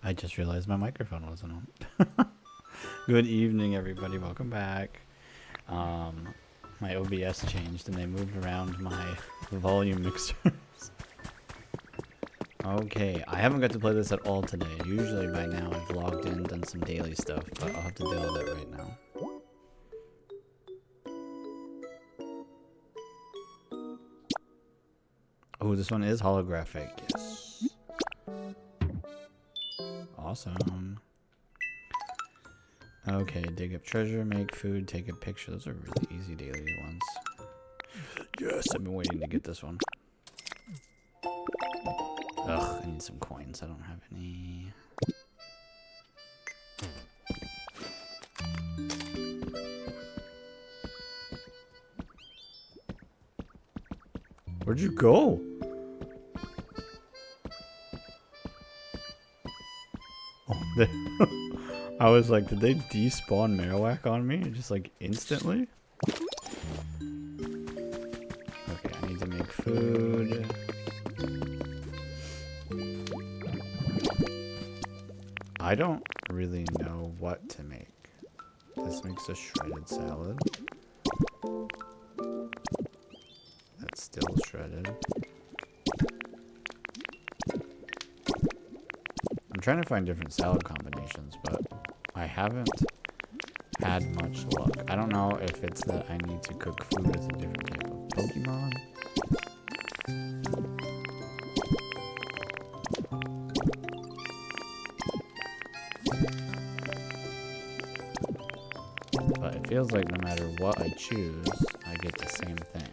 I just realized my microphone wasn't on. Good evening, everybody. Welcome back. My OBS changed and they moved around my volume mixers. Okay, I haven't got to play this at all today. Usually by now I've logged in, done some daily stuff, but I'll have to deal with it right now. Oh, this one is holographic. Yes. Awesome. Okay, dig up treasure, make food, take a picture. Those are really easy daily ones. Yes, I've been waiting to get this one. Ugh, I need some coins. I don't have any. Where'd you go? Oh, I was like, did they despawn Marowak on me? Just like instantly? Okay, I need to make food. I don't really know what to make. This makes a shredded salad. That's still shredded. I'm trying to find different salad combinations, but I haven't had much luck. I don't know if it's that I need to cook food with a different type of Pokemon. But it feels like no matter what I choose, I get the same thing.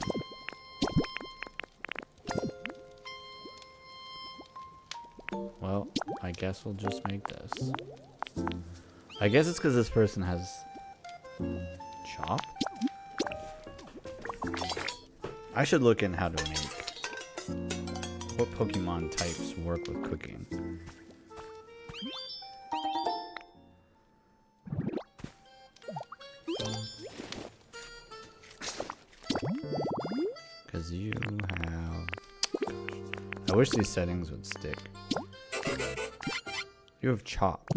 Well, I guess we'll just make this. I guess it's because this person has chop. I should look in how to make what Pokemon types work with cooking. Because you have... I wish these settings would stick. You have chop.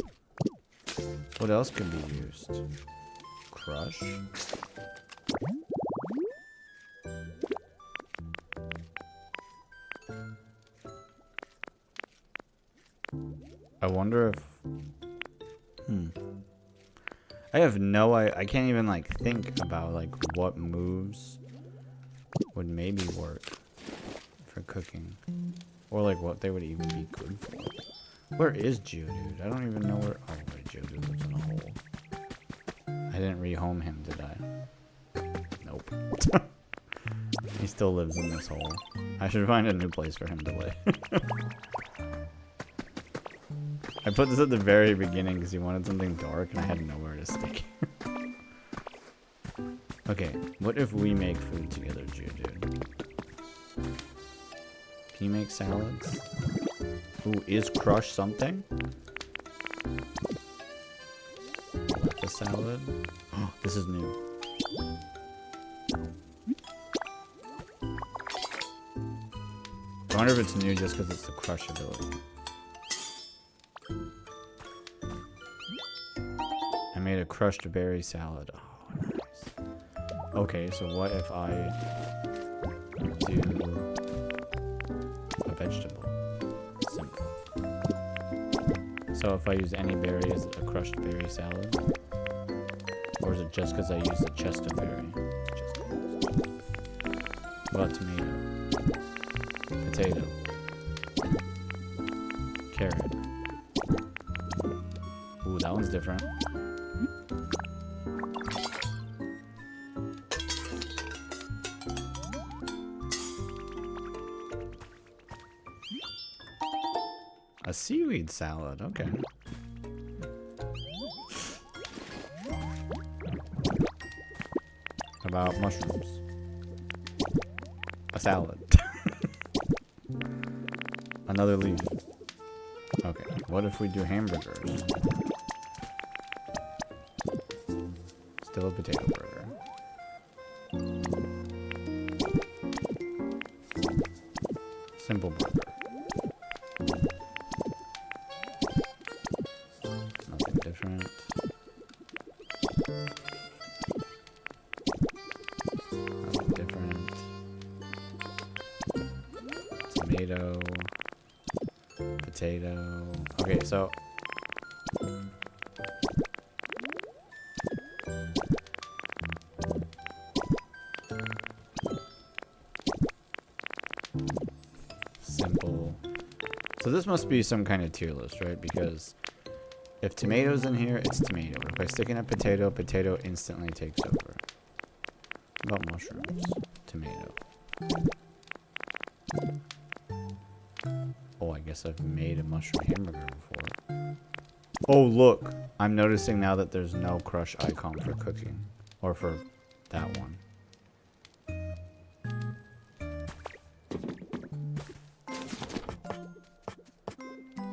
What else can be used? Crush? I wonder if... I have no... I can't even like think about like what moves would maybe work for cooking. Or like what they would even be good for. Where is Geodude? I don't even know where... Oh, wait, Geodude lives in a hole. I didn't rehome him, did I? Nope. He still lives in this hole. I should find a new place for him to live. I put this at the very beginning because he wanted something dark and I had nowhere to stick him. Okay, what if we make food together, Geodude? Can you make salads? Ooh, is Crush something? That's a salad. Oh, this is new. I wonder if it's new just because it's the Crush ability. I made a crushed berry salad. Oh, nice. Okay, so what if I do a vegetable? Simple. So if I use any berry, is it a crushed berry salad? Or is it just because I use a chest of berry? Just what about tomato? Potato. Carrot. Ooh, that one's different. A seaweed salad, okay. How about mushrooms? A salad. Another leaf. Okay, what if we do hamburgers? Still a potato burger. Simple burger. Nothing different. Nothing different. Tomato. Potato. Okay, so simple. So this must be some kind of tier list, right? Because if tomato's in here, it's tomato. If I stick in a potato, potato instantly takes over. What about mushrooms? Tomato. Oh, I guess I've made a mushroom hamburger before. Oh, look. I'm noticing now that there's no crush icon for cooking. Or for that one.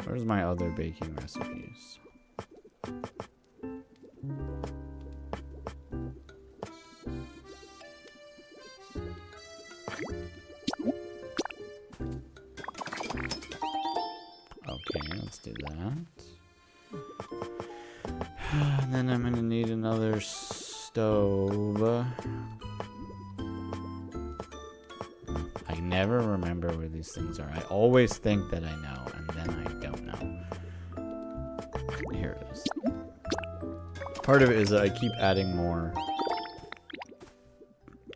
Where's my other baking recipes? Okay, let's do that. And then I'm gonna need another stove. I never remember where these things are. I always think that I know, and then I don't know. Here it is. Part of it is that I keep adding more.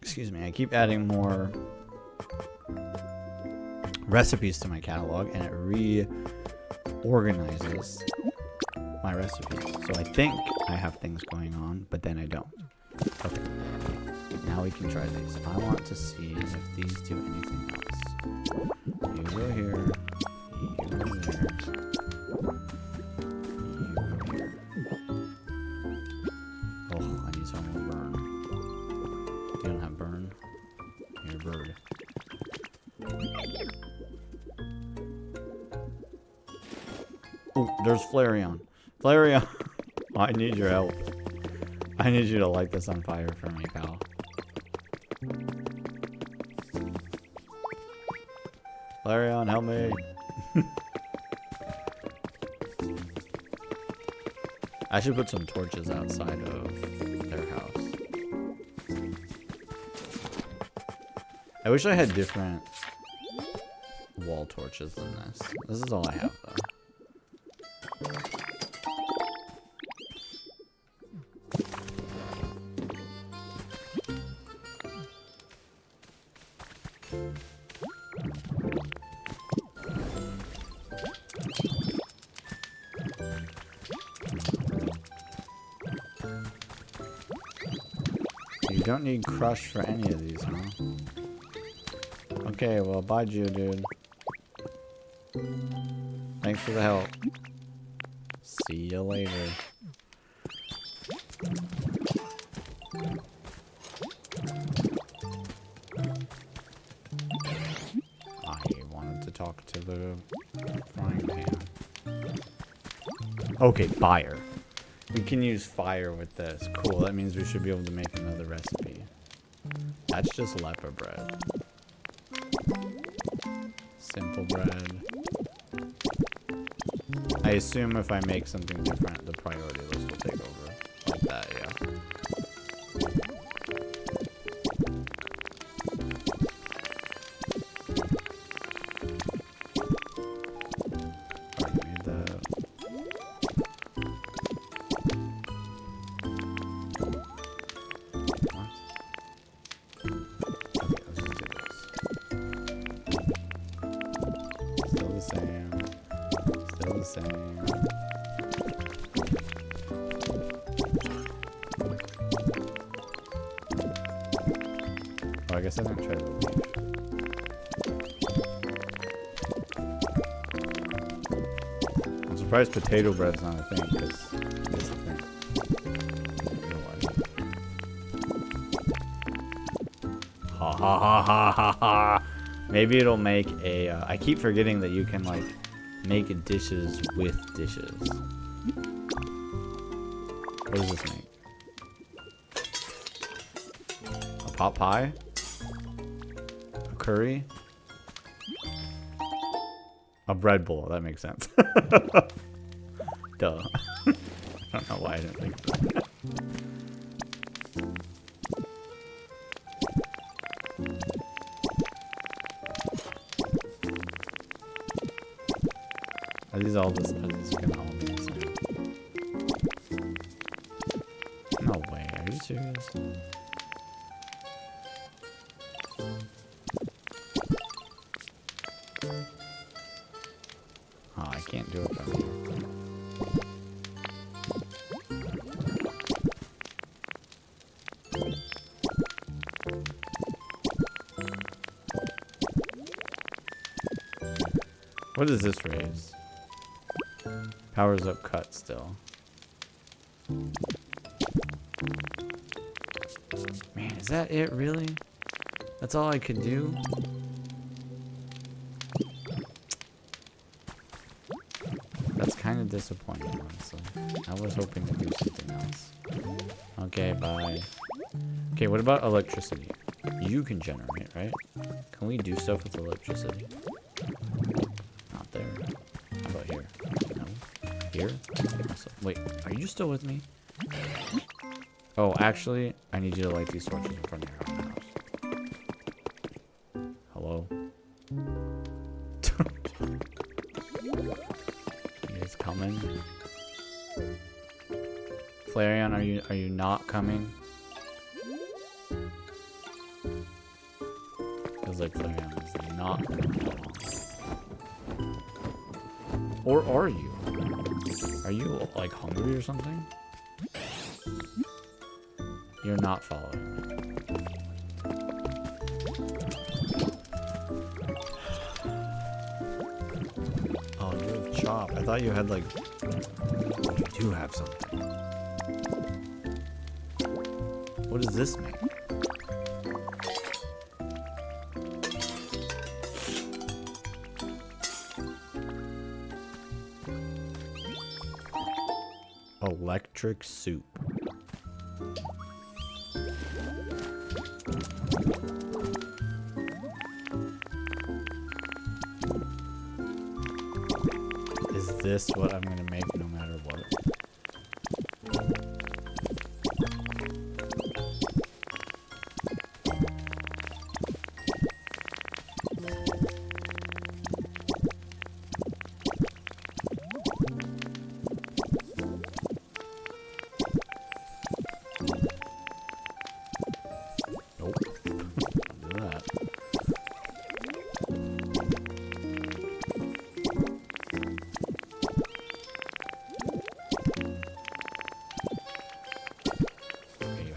Excuse me, I keep adding more recipes to my catalog, and it reorganizes my recipes. So I think I have things going on, but then I don't. Okay. Now we can try these. I want to see if these do anything else. You go here. You go there. You go here. Oh, I need some more burn. You don't have burn? You're a bird. Oh, there's Flareon. Flareon! I need your help. I need you to light this on fire for me, pal. Flareon, help me. I should put some torches outside of their house. I wish I had different wall torches than this. This is all I have, though. You don't need crush for any of these, huh? Okay, well, bye, dude. Thanks for the help. See you later. I wanted to talk to the frying pan. Okay, fire. We can use fire with this. Cool, that means we should be able to make another recipe. That's just leper bread. Simple bread. I assume if I make something different, the priority list will take over. Like that, yeah. Already made that. What? Okay, let's just do this. Still the same. Still the same. Oh, I guess I didn't try the leaf. surprised potato bread's not a thing, because it's a thing. Ha ha ha ha ha ha. Maybe it'll make a. I keep forgetting that you can like make dishes with dishes. What does this make? A pot pie? A curry? A bread bowl. That makes sense. Duh. I don't know why I didn't think of that. Are these all this? Are these gonna all be the same? No way. Are you serious? Oh, I can't do it from here. What does this raise? Powers up cut still. Man, is that it really? That's all I could do? That's kind of disappointing, honestly. I was hoping to do something else. Okay, bye. Okay, what about electricity? You can generate, right? Can we do stuff with electricity? Not there. How about here? No. Here? Also, wait, are you still with me? Oh, actually, I need you to light these torches in front of your own house. Hello? You guys coming? Flareon, are you not coming? Feels like Flareon is not coming along. Or are you? Are you like hungry or something? You're not following me. Oh, you have chop. I thought you had like. You do have something. What does this make? Electric soup. Is this what I'm gonna make no matter what?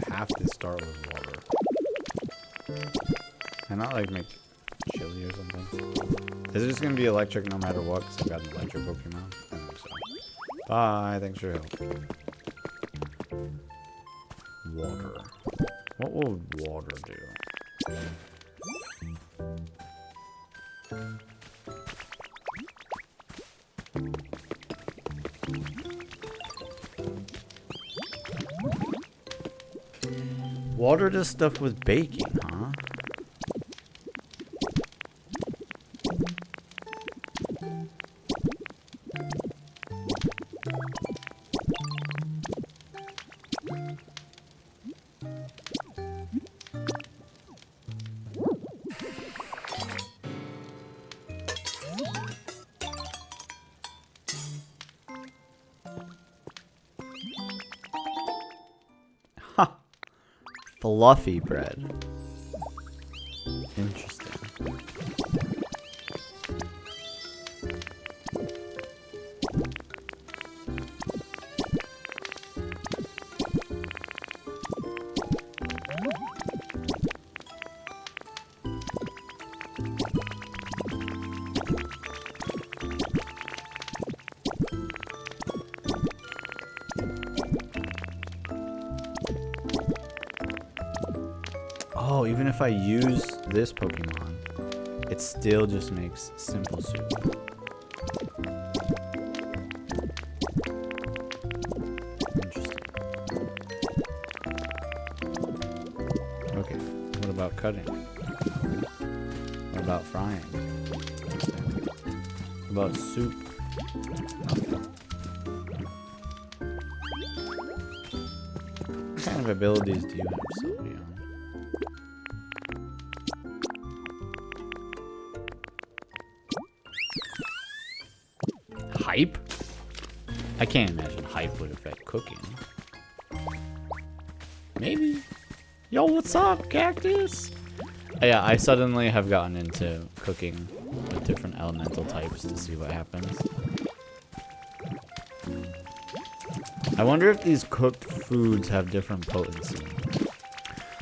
Have to start with water. Can I not like make chili or something? Is it just gonna be electric no matter what? Because I've got an electric Pokemon. I think so. Bye. Thanks for your help. Water. What will water do? Water does stuff with baking, huh? Fluffy bread. Interesting. even if I use this Pokemon, it still just makes simple soup. Interesting. Okay, what about cutting? What about frying? What about soup? Nothing. What kind of abilities do you have, Sylveon? Hype? I can't imagine hype would affect cooking. Maybe. Yo, what's up, Cactus? Yeah, I suddenly have gotten into cooking with different elemental types to see what happens. I wonder if these cooked foods have different potency.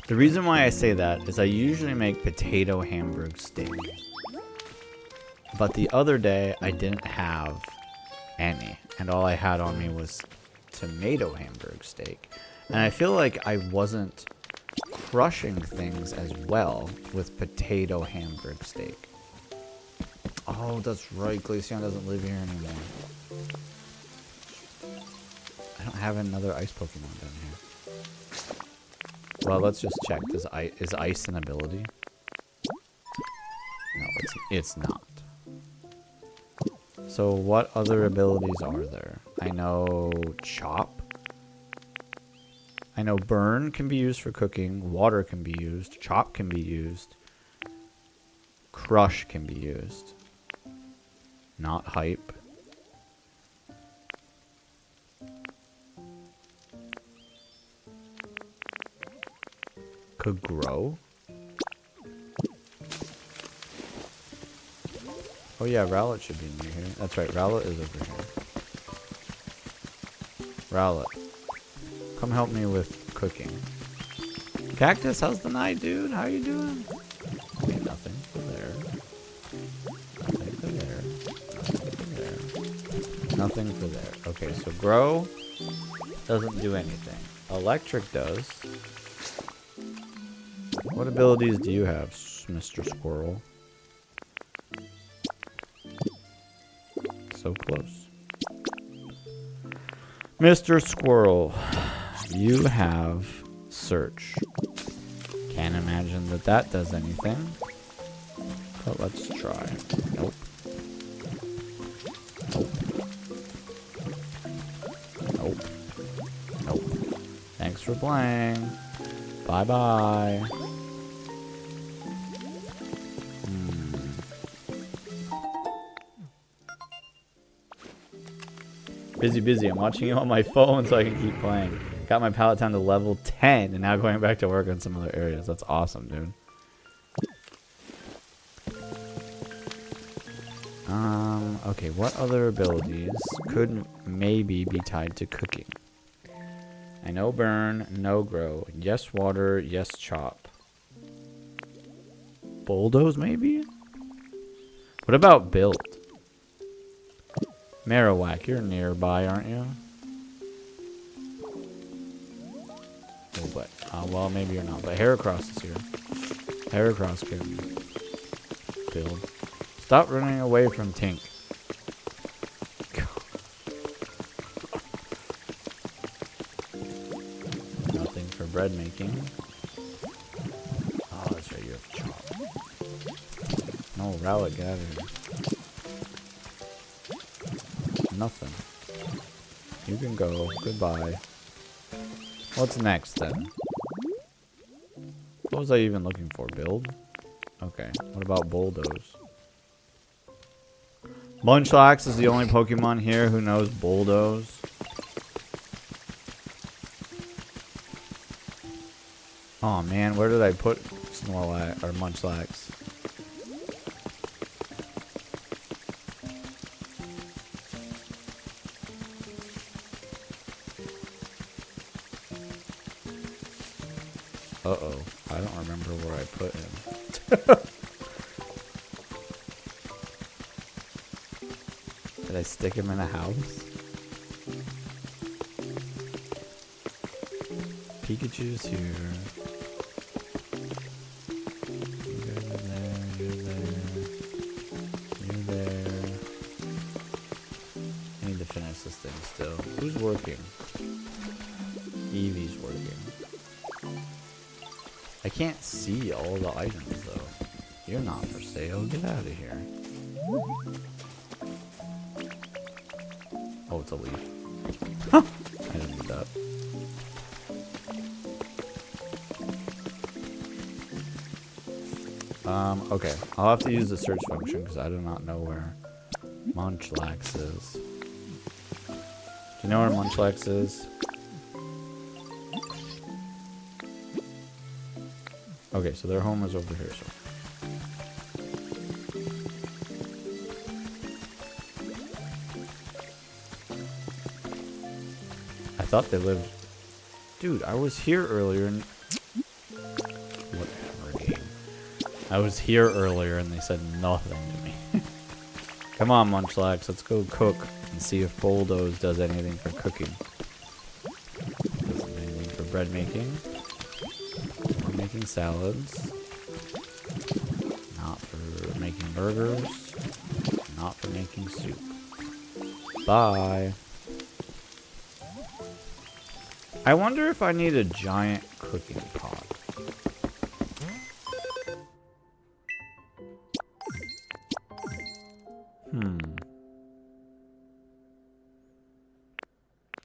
The reason why I say that is I usually make potato hamburg steak. But the other day, I didn't have any. And all I had on me was tomato hamburg steak. And I feel like I wasn't crushing things as well with potato hamburg steak. Oh, that's right. Glaceon doesn't live here anymore. I don't have another ice Pokemon down here. Well, let's just check. Is ice an ability? No, it's not. So what other abilities are there? I know chop. I know burn can be used for cooking. Water can be used. Chop can be used. Crush can be used. Not hype. Could grow. Oh yeah, Rowlet should be near here. That's right, Rowlet is over here. Rowlet, come help me with cooking. Cactus, how's the night, dude? How you doing? Okay, nothing for there. Nothing for there. Nothing for there. Nothing for there. Okay, so grow doesn't do anything. Electric does. What abilities do you have, Mr. Squirrel? So close. Mr. Squirrel, you have search. Can't imagine that that does anything. But let's try. Nope. Nope. Nope. Nope. Thanks for playing. Bye-bye. Busy. I'm watching you on my phone so I can keep playing. Got my pallet down to level 10 and now going back to work on some other areas. That's awesome, dude. Okay, what other abilities could maybe be tied to cooking? I know burn, no grow. Yes water, yes chop. Bulldoze maybe? What about build? Marowak, you're nearby, aren't you? Oh, but, well, maybe you're not. But Heracross is here. Heracross can build. Stop running away from Tink. Nothing for bread making. Oh, that's right, you have chop. No, Rowlet, get out of here. Nothing. You can go. Goodbye. What's next then? What was I even looking for? Build? Okay. What about Bulldoze? Munchlax is the only Pokemon here who knows Bulldoze. Oh man, where did I put Snorlax or Munchlax? Uh-oh. I don't remember where I put him. Did I stick him in a house? Pikachu's here. finish this thing still. Who's working? Evie's working. I can't see all the items though. You're not for sale. Get out of here. Oh, it's a leaf. I didn't do that. Okay. I'll have to use the search function because I do not know where Munchlax is. Do you know where Munchlax is? Okay, so their home is over here, so. I thought they lived... Dude, I was here earlier and... Whatever, game. I was here earlier and they said nothing to me. Come on, Munchlax, let's go cook and see if Bulldoze does anything for cooking. Does anything for bread making. We're making salads. Not for making burgers. Not for making soup. Bye. I wonder if I need a giant cooking pot.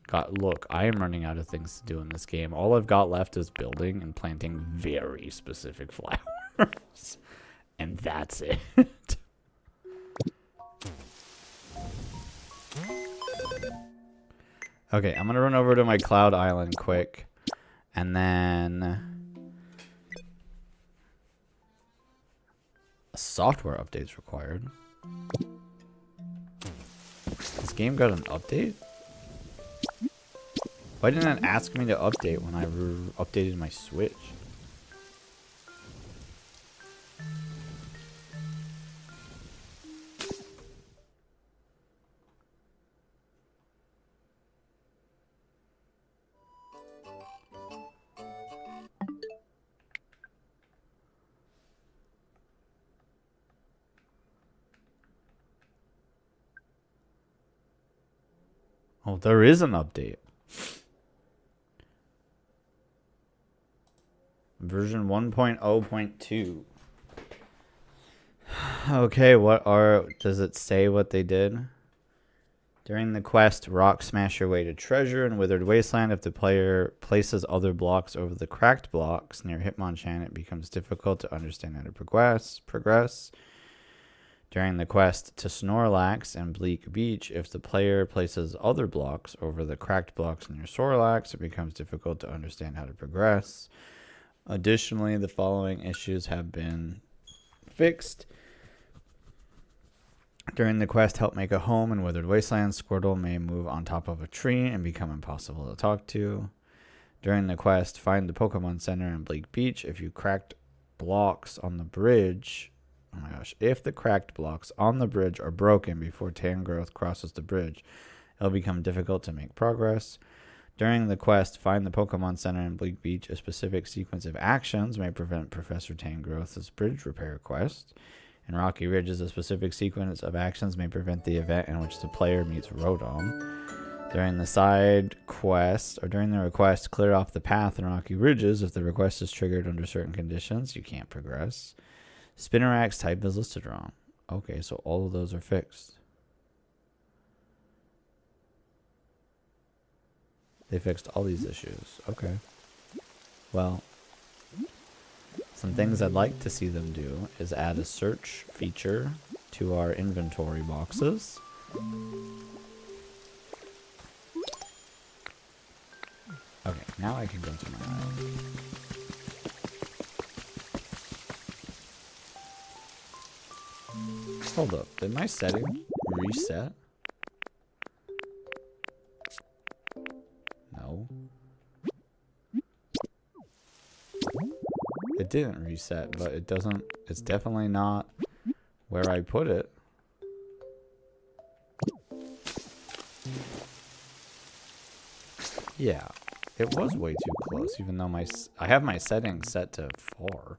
God, look, I am running out of things to do in this game. All I've got left is building and planting very specific flowers. And that's it. Okay, I'm going to run over to my cloud island quick. And then... a software update's required. This game got an update? Why didn't it ask me to update when I updated my Switch? Oh, there is an update. Version 1.0.2. Okay, does it say what they did? During the quest, rock smash your way to treasure in Withered Wasteland. If the player places other blocks over the cracked blocks near Hitmonchan, it becomes difficult to understand how to progress. During the quest to Snorlax and Bleak Beach, if the player places other blocks over the cracked blocks near Snorlax, it becomes difficult to understand how to progress. Additionally, the following issues have been fixed. During the quest, help make a home in Withered Wasteland, Squirtle may move on top of a tree and become impossible to talk to. During the quest, find the Pokemon Center in Bleak Beach. If you cracked blocks on the bridge... Oh my gosh. If the cracked blocks on the bridge are broken before Tangrowth crosses the bridge, it'll become difficult to make progress. During the quest, find the Pokemon Center in Bleak Beach. A specific sequence of actions may prevent Professor Tangrowth's bridge repair quest. In Rocky Ridges, a specific sequence of actions may prevent the event in which the player meets Rotom. During the side quest, or during the request, clear off the path in Rocky Ridges. If the request is triggered under certain conditions, you can't progress. Spinnerack's type is listed wrong. Okay, so all of those are fixed. They fixed all these issues. Okay. Well, some things I'd like to see them do is add a search feature to our inventory boxes. Okay, now I can go to my island. Hold up, did my setting reset? No. It didn't reset, but it doesn't, it's definitely not where I put it. Yeah, it was way too close, even though I have my settings set to 4.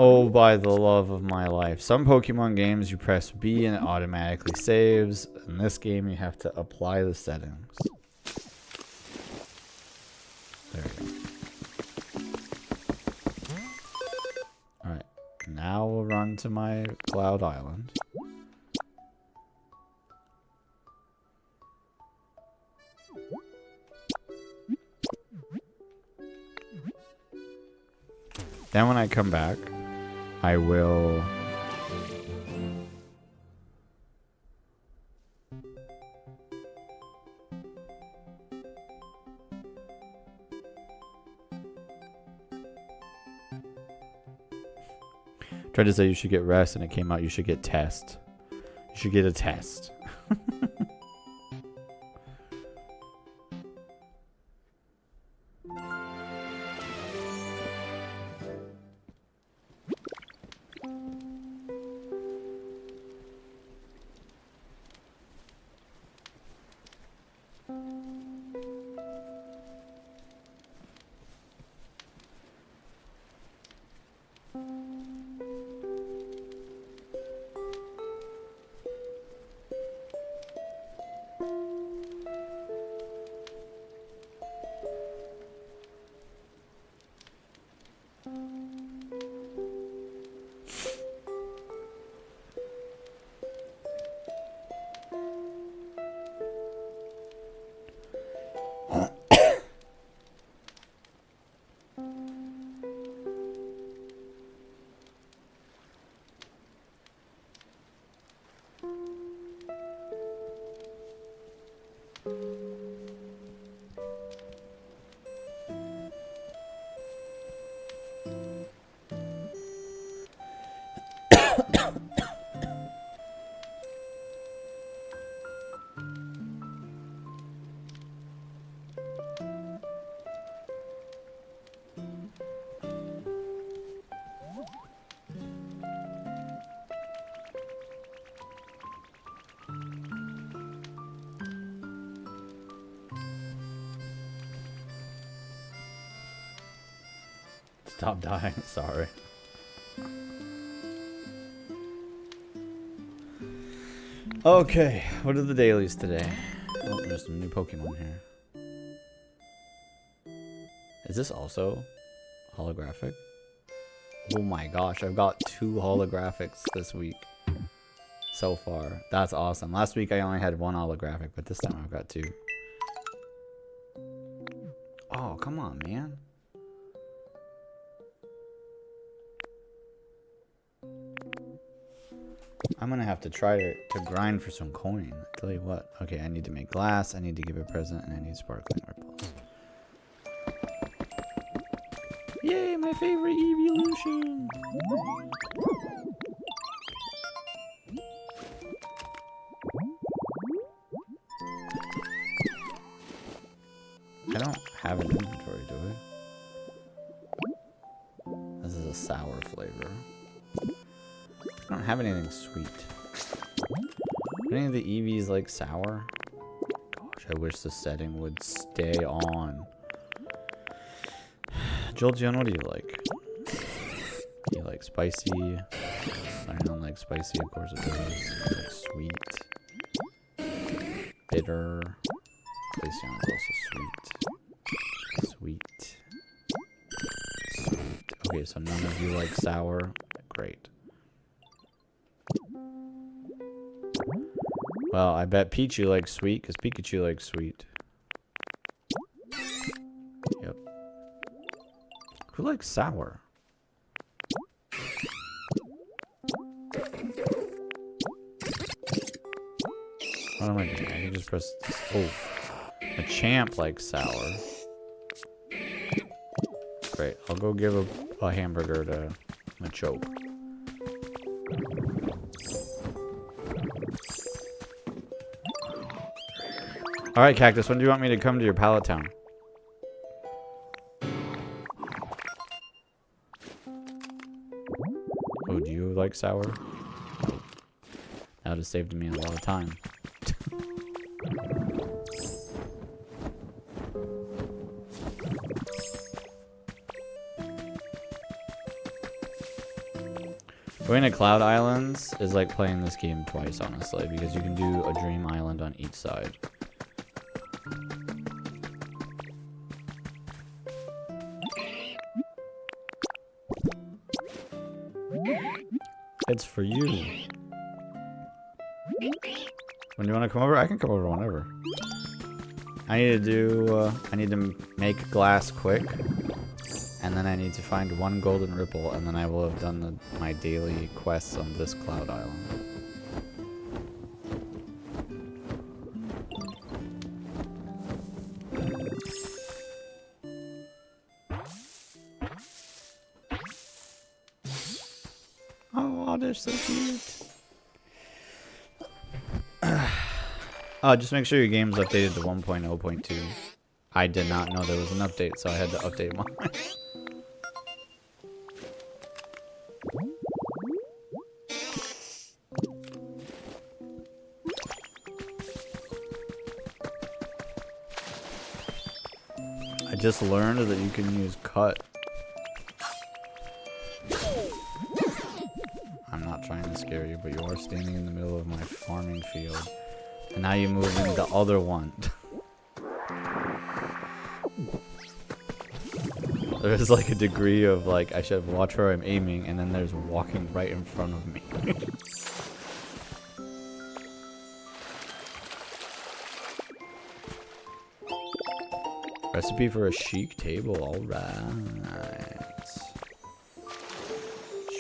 Oh, by the love of my life. Some Pokemon games you press B and it automatically saves. In this game you have to apply the settings. There we go. Alright, now we'll run to my Cloud Island. Then when I come back, I will... Tried to say you should get rest and it came out you should get test. You should get a test. Stop dying, sorry. Okay, what are the dailies today? Oh, there's some new Pokemon here. Is this also holographic? Oh my gosh, I've got 2 holographics this week so far. That's awesome. Last week I only had 1 holographic, but this time I've got 2. Oh, come on, man. I'm gonna have to try to grind for some coin. I tell you what. Okay, I need to make glass, I need to give a present, and I need sparkling ripples. Yay, my favorite evolution! I don't have an inventory, do I? This is a sour flavor. I don't have anything sweet. Are any of the EVs like sour? Gosh, I wish the setting would stay on. Jolteon, what do you like? You like spicy? I don't like spicy, of course it does. You like sweet. Bitter. Glaceon is also sweet. Sweet. Sweet. Okay, so none of you like sour. Great. Well, I bet Pichu likes sweet, because Pikachu likes sweet. Yep. Who likes sour? What am I doing? I can just press... Oh. A champ likes sour. Great. I'll go give a hamburger to Machoke. Alright, Cactus, when do you want me to come to your Pallet Town? Oh, do you like sour? That would have saved me a lot of time. Going to Cloud Islands is like playing this game twice, honestly, because you can do a dream island on each side. It's for you. When you want to come over, I can come over whenever. I need to make glass quick. And then I need to find one golden ripple, and then I will have done my daily quests on this Cloud Island. Oh, they're so cute. Oh, just make sure your game's updated to 1.0.2. I did not know there was an update, so I had to update mine. I just learned that you can use cut. I'm not trying to scare you, but you are standing in the middle of my farming field. And now you move into the other one. There's like a degree of like, I should watch where I'm aiming, and then there's walking right in front of me. Recipe for a chic table, alright.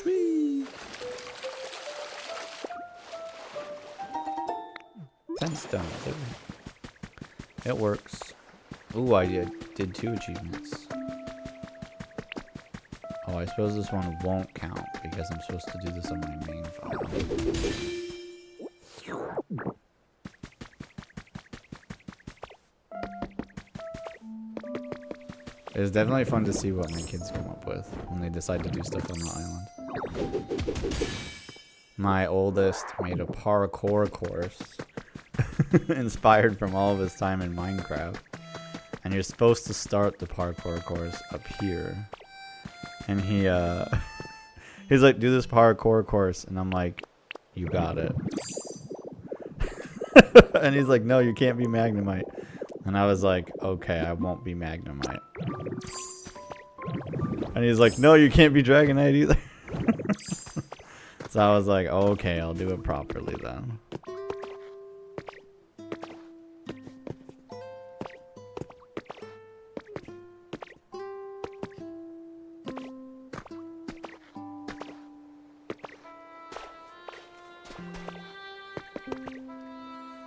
Sweet. 10 stones. It works. Ooh, I did 2 achievements. Oh, I suppose this one won't count because I'm supposed to do this on my main file. It's definitely fun to see what my kids come up with when they decide to do stuff on the island. My oldest made a parkour course inspired from all of his time in Minecraft. And you're supposed to start the parkour course up here. And he's like, do this parkour course. And I'm like, you got it. And he's like, no, you can't be Magnemite. And I was like, okay, I won't be Magnemite. And he's like, no, you can't be Dragonite either. So I was like, okay, I'll do it properly then.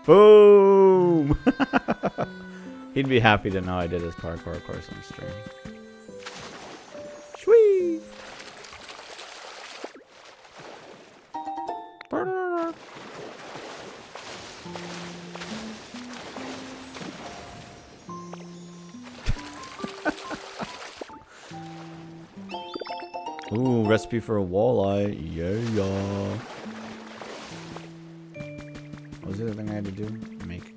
Boom! He'd be happy to know I did his parkour course on stream. Shwee! Ooh, recipe for a walleye. Yeah. What was the other thing I had to do? Make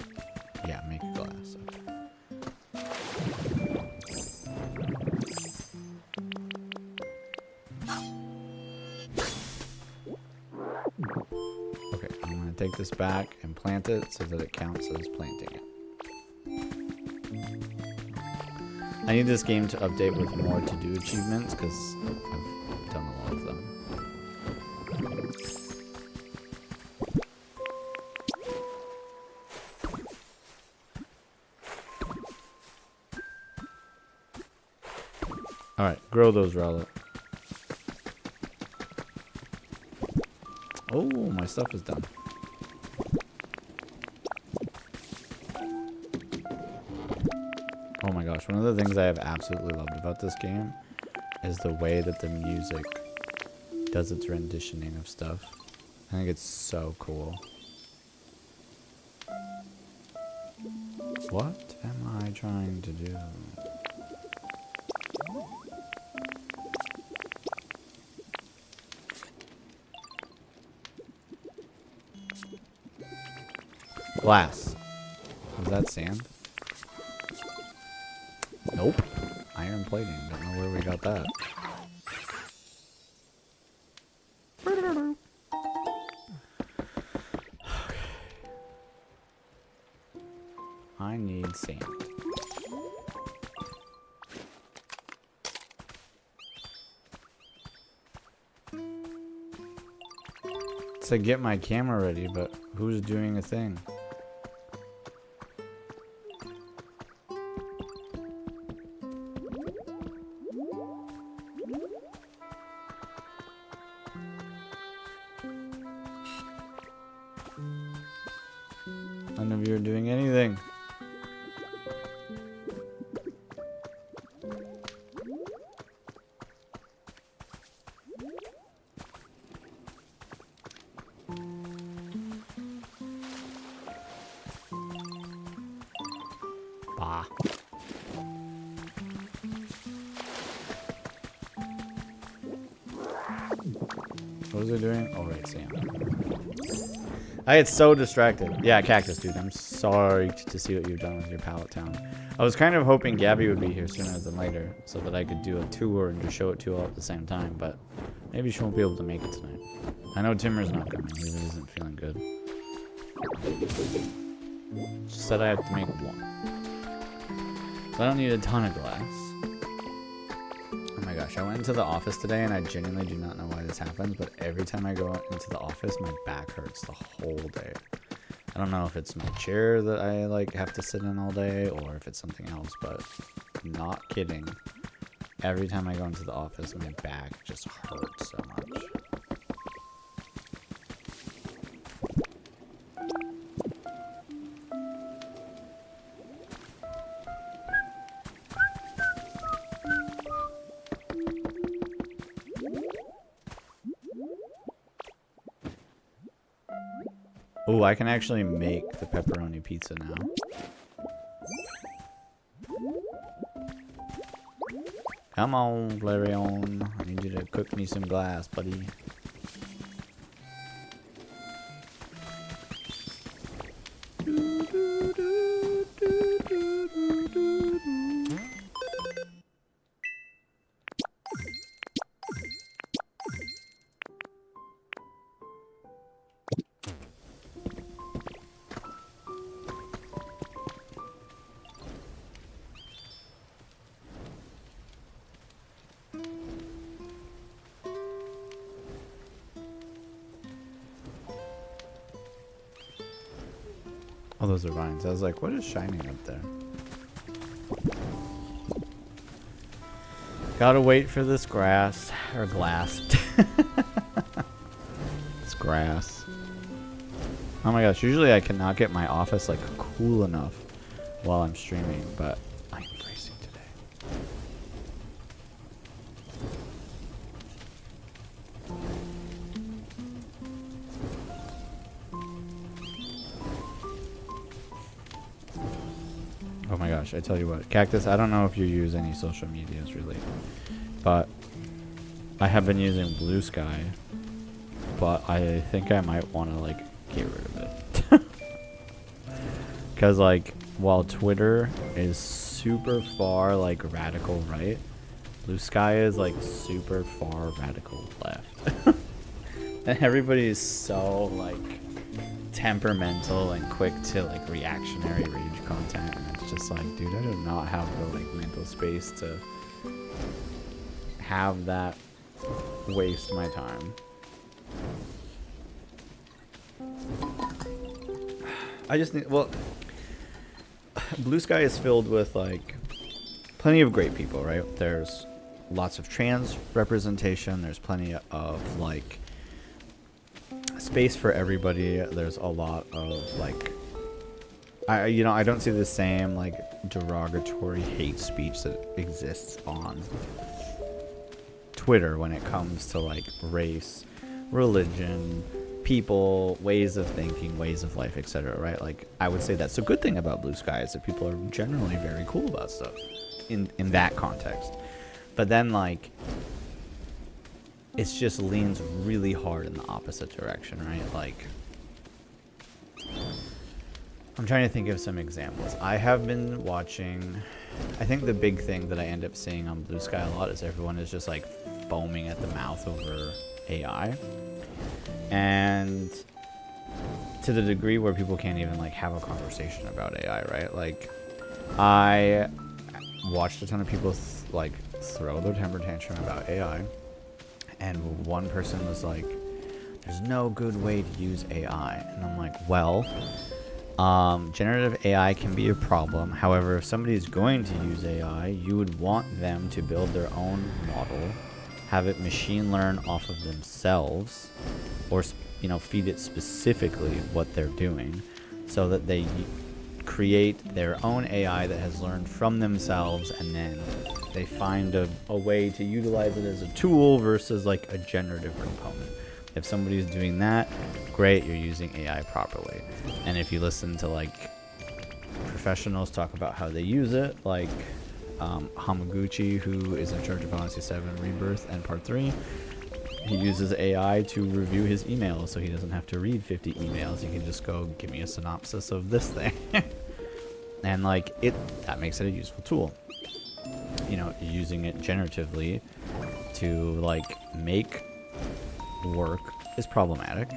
glass. Okay, I'm gonna take this back and plant it so that it counts as planting it. I need this game to update with more to-do achievements because I've done a lot of them. Alright, grow those, Rowlet. Oh, my stuff is done. Oh my gosh, one of the things I have absolutely loved about this game is the way that the music does its renditioning of stuff. I think it's so cool. What am I trying to do? Glass. Is that sand? Nope. Iron plating. Don't know where we got that. I need sand. To get my camera ready, but who's doing a thing? None of you are doing anything. Bah. What was I doing? Oh, right, Sam. I get so distracted. Yeah, Cactus, dude. I'm sorry to see what you've done with your Pallet Town. I was kind of hoping Gabby would be here sooner than later so that I could do a tour and just show it to you all at the same time, but maybe she won't be able to make it tonight. I know Timmer's not coming. He really isn't feeling good. She said I have to make one. So I don't need a ton of glass. Oh my gosh, I went into the office today and I genuinely do not know why this happens, but every time I go into the office, my back hurts the whole day. I don't know if it's my chair that I like have to sit in all day or if it's something else, but I'm not kidding. Every time I go into the office, my back just hurts so much. Oh, I can actually make the pepperoni pizza now. Come on, Flareon. I need you to cook me some glass, buddy. Oh, those are vines. I was like, what is shining up there? Gotta wait for this grass. Or glass. It's grass. Oh my gosh, usually I cannot get my office like cool enough while I'm streaming, but I'm freezing today. Oh my gosh, I tell you what, Cactus, I don't know if you use any social medias really, but I have been using Blue Sky, but I think I might want to like get rid of it. Because like, while Twitter is super far like radical right, Blue Sky is like super far radical left. And everybody is so like temperamental and quick to like reactionary rage content, and it's just like, dude, I do not have the like mental space to have that waste my time. I just need, well, Blue Sky is filled with like plenty of great people, right? There's lots of trans representation, there's plenty of like space for everybody. There's a lot of like, I don't see the same like derogatory hate speech that exists on Twitter when it comes to like race, religion, people, ways of thinking, ways of life, etc. Right? Like, I would say that's a good thing about Blue Sky, is that people are generally very cool about stuff in that context. But then like, it's just leans really hard in the opposite direction, right? Like, I'm trying to think of some examples. I have been watching, I think the big thing that I end up seeing on Blue Sky a lot is everyone is just like foaming at the mouth over AI. And to the degree where people can't even like have a conversation about AI, right? Like, I watched a ton of people like throw their temper tantrum about AI, and one person was like, there's no good way to use AI. And I'm like, well, generative AI can be a problem. However, if somebody is going to use AI, you would want them to build their own model, have it machine learn off of themselves, or, you know, feed it specifically what they're doing, so that they create their own AI that has learned from themselves, and then they find a way to utilize it as a tool versus like a generative component. If somebody's doing that, great, you're using AI properly. And if you listen to like professionals talk about how they use it, like Hamaguchi, who is in charge of Final Fantasy VII Rebirth and Part 3, he uses AI to review his emails, so he doesn't have to read 50 emails. He can just go, give me a synopsis of this thing. And like that makes it a useful tool. You know, using it generatively to like make work is problematic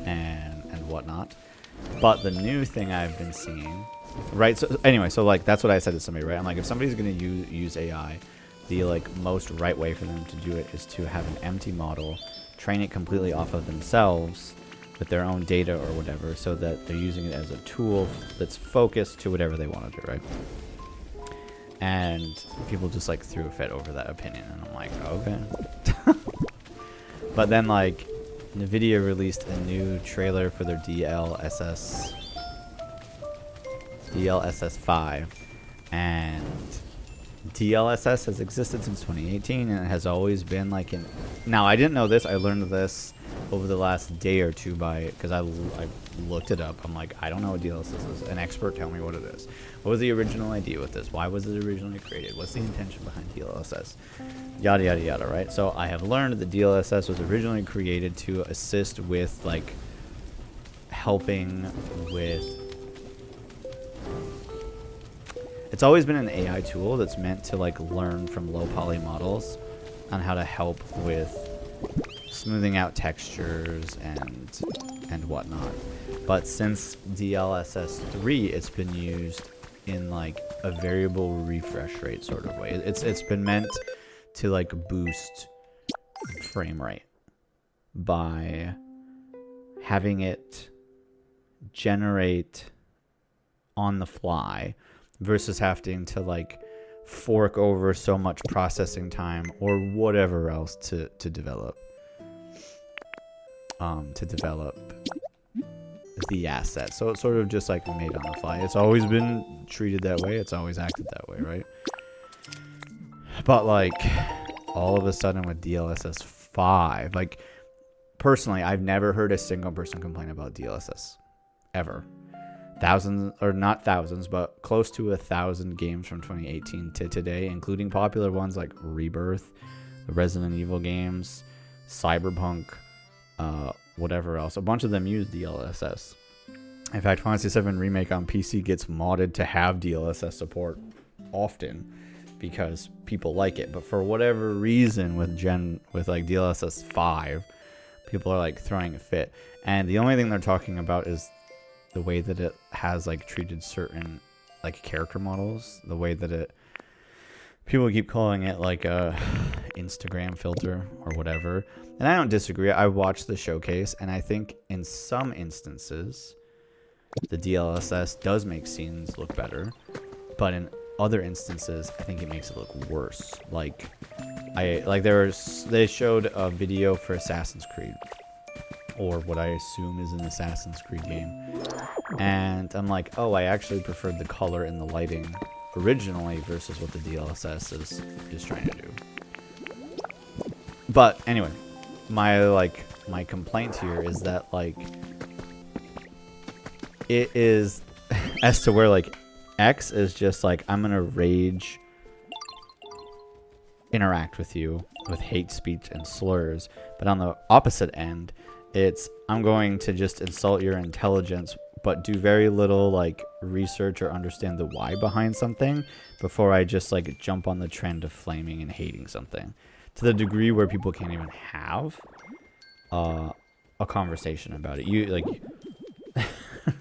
and whatnot. But the new thing I've been seeing, right? So anyway, so like that's what I said to somebody, right? I'm like, if somebody's gonna use AI, the like most right way for them to do it is to have an empty model, train it completely off of themselves with their own data or whatever, so that they're using it as a tool that's focused to whatever they want to do, right? And people just like threw a fit over that opinion, and I'm like, okay. But then like NVIDIA released a new trailer for their DLSS 5, and DLSS has existed since 2018, and it has always been like an... Now, I didn't know this. I learned this over the last day or two because I looked it up. I'm like, I don't know what DLSS is. An expert, tell me what it is. What was the original idea with this? Why was it originally created? What's the intention behind DLSS? Yada, yada, yada, right? So I have learned that DLSS was originally created to assist with, like, helping with... It's always been an AI tool that's meant to, like, learn from low poly models on how to help with smoothing out textures and whatnot. But since DLSS 3, it's been used in like a variable refresh rate sort of way. It's been meant to like boost frame rate by having it generate on the fly versus having to like fork over so much processing time or whatever else to develop the asset. So it's sort of just like made on the fly. It's always been treated that way. It's always acted that way, right? But like all of a sudden with DLSS 5, like personally, I've never heard a single person complain about DLSS ever. Thousands, or not thousands, but close to 1,000 games from 2018 to today, including popular ones like Rebirth, the Resident Evil games, Cyberpunk, whatever else. A bunch of them use DLSS. In fact, Final Fantasy VII Remake on PC gets modded to have DLSS support often because people like it. But for whatever reason with like DLSS 5, people are like throwing a fit. And the only thing they're talking about is the way that it has like treated certain like character models, the way that it... People keep calling it like a Instagram filter or whatever. And I don't disagree. I watched the showcase, and I think in some instances, the DLSS does make scenes look better. But in other instances, I think it makes it look worse. Like, they showed a video for Assassin's Creed, or what I assume is an Assassin's Creed game. And I'm like, oh, I actually preferred the color and the lighting originally versus what the DLSS is trying to do. But anyway, my complaint here is that like it is as to where like X is just like, I'm gonna rage interact with you with hate speech and slurs, but on the opposite end, it's I'm going to just insult your intelligence but do very little like research or understand the why behind something before I just like jump on the trend of flaming and hating something, to the degree where people can't even have a a conversation about it. You like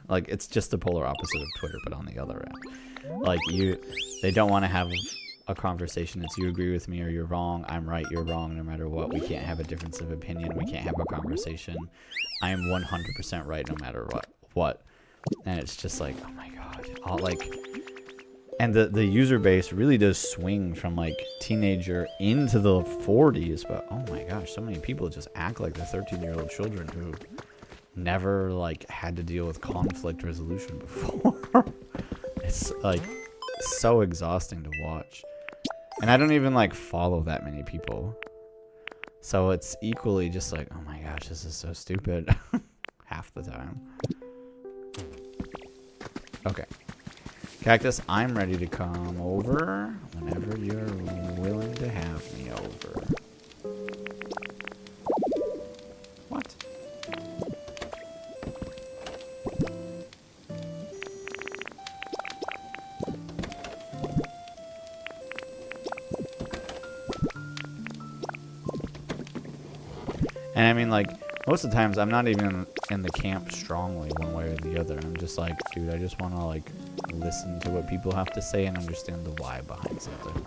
like it's just the polar opposite of Twitter, but on the other end. Like they don't want to have a conversation. It's you agree with me or you're wrong. I'm right, you're wrong. No matter what, we can't have a difference of opinion. We can't have a conversation. I am 100% right no matter what. And it's just like, oh my god. And the user base really does swing from like teenager into the 40s, but oh my gosh, so many people just act like they're 13-year-old children who never like had to deal with conflict resolution before. It's like so exhausting to watch. And I don't even like follow that many people. So it's equally just like, oh my gosh, this is so stupid half the time. Okay. Cactus, I'm ready to come over whenever you're willing to have me over. What? And I mean, like, most of the times I'm not even in the camp strongly one way or the other. I'm just like, dude, I just want to like listen to what people have to say and understand the why behind something.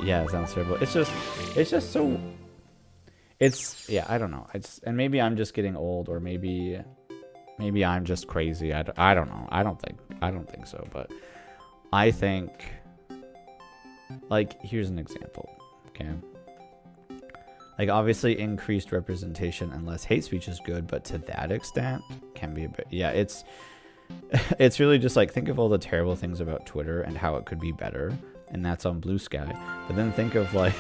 Yeah, it sounds terrible. It's just so, yeah, I don't know. And maybe I'm just getting old, or maybe I'm just crazy. I don't know. I don't think so, but I think, like, here's an example, okay? Like, obviously, increased representation and less hate speech is good, but to that extent, can be a bit... Yeah, it's really just, like, think of all the terrible things about Twitter and how it could be better, and that's on Blue Sky. But then think of, like...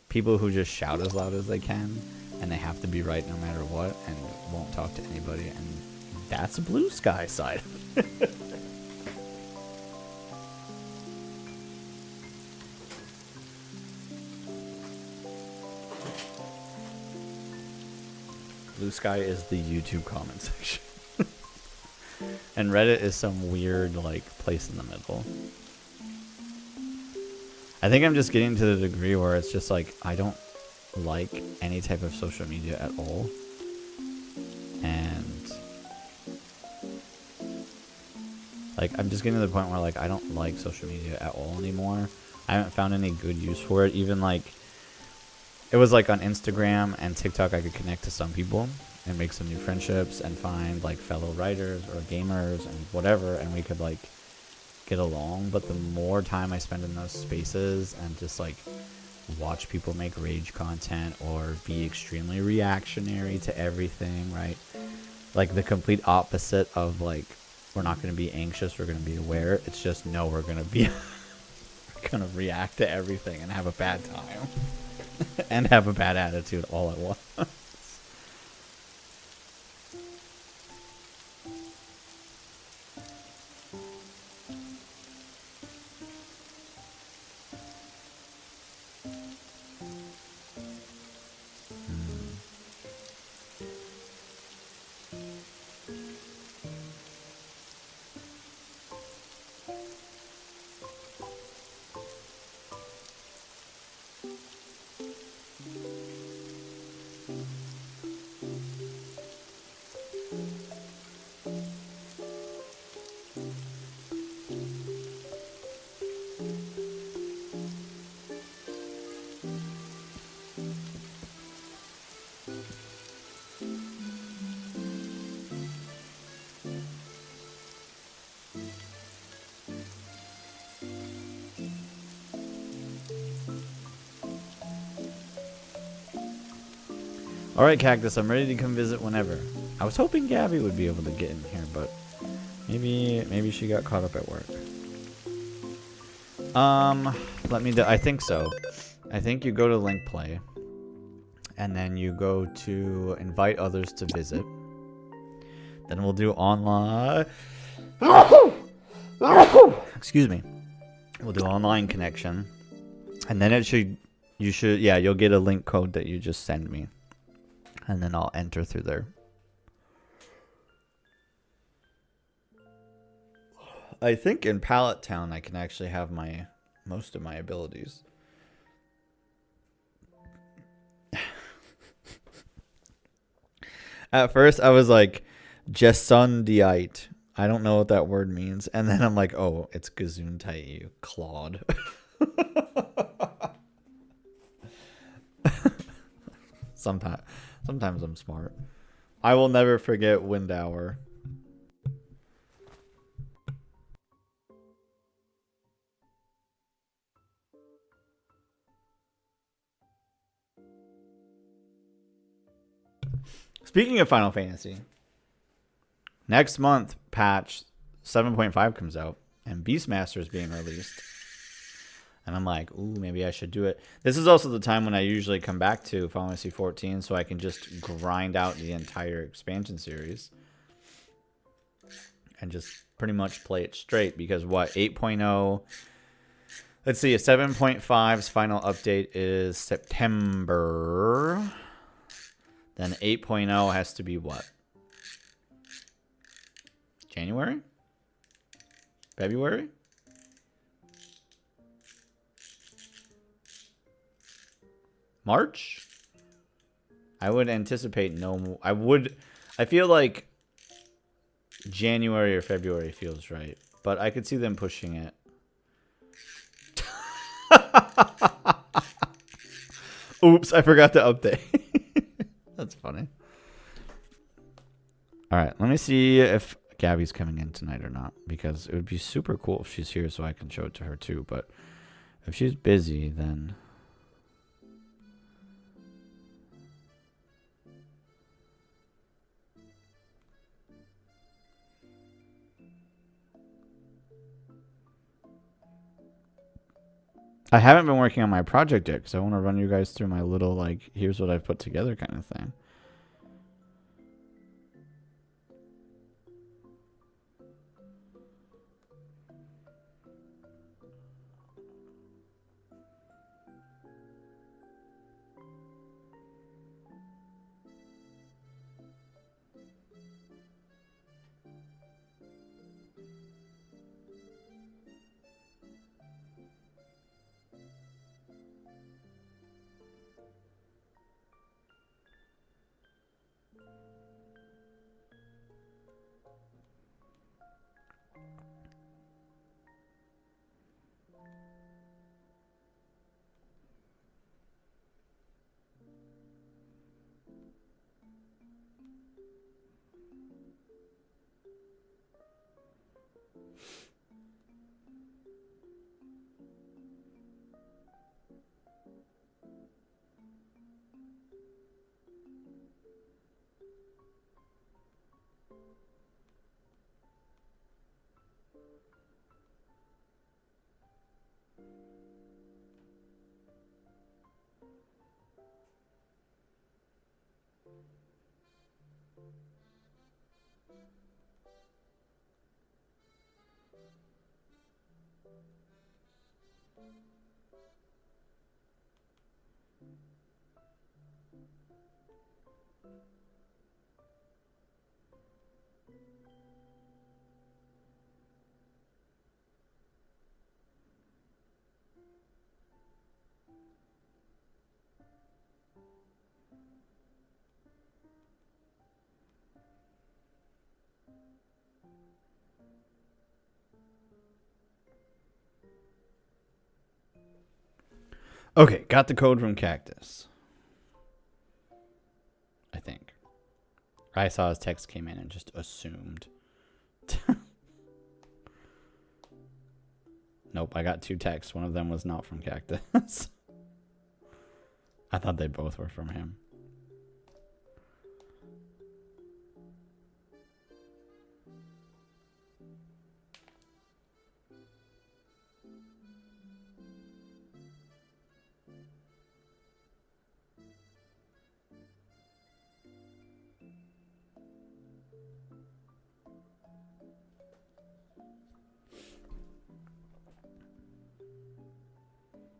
people who just shout as loud as they can, and they have to be right no matter what, and won't talk to anybody, and that's a Blue Sky side. Blue Sky is the YouTube comment section. And Reddit is some weird, like, place in the middle. I think I'm just getting to the degree where it's just like, I don't like any type of social media at all. And like, I'm just getting to the point where, like, I don't like social media at all anymore. I haven't found any good use for it. Even, like, it was like on Instagram and TikTok, I could connect to some people and make some new friendships and find like fellow writers or gamers and whatever, and we could like get along. But the more time I spend in those spaces and just like watch people make rage content or be extremely reactionary to everything, right? Like the complete opposite of like, we're not going to be anxious, we're going to be aware. It's just, no, we're going to be going to react to everything and have a bad time. And have a bad attitude all at once. Alright, Cactus, I'm ready to come visit whenever. I was hoping Gabby would be able to get in here, but maybe she got caught up at work. I think so. I think you go to link play, and then you go to invite others to visit. Then we'll do online. Excuse me. We'll do online connection, and then you'll get a link code that you just send me. And then I'll enter through there. I think in Pallet Town I can actually have most of my abilities. At first I was like, Jessundiite. I don't know what that word means. And then I'm like, oh, it's Gesundheit, you Claude. Sometimes I'm smart. I will never forget Wind Hour. Speaking of Final Fantasy, next month patch 7.5 comes out and Beastmaster is being released. And I'm like, ooh, maybe I should do it. This is also the time when I usually come back to Final Fantasy 14 so I can just grind out the entire expansion series. And just pretty much play it straight. Because what, 8.0... Let's see, 7.5's final update is September. Then 8.0 has to be what? January? February? March? I would anticipate no more. I feel like January or February feels right. But I could see them pushing it. Oops, I forgot to update. That's funny. All right, let me see if Gabby's coming in tonight or not. Because it would be super cool if she's here so I can show it to her too. But if she's busy, then... I haven't been working on my project yet because I want to run you guys through my little, like, here's what I've put together kind of thing. Okay, got the code from Cactus. I think. I saw his text came in and just assumed. Nope, I got 2 texts. One of them was not from Cactus. I thought they both were from him.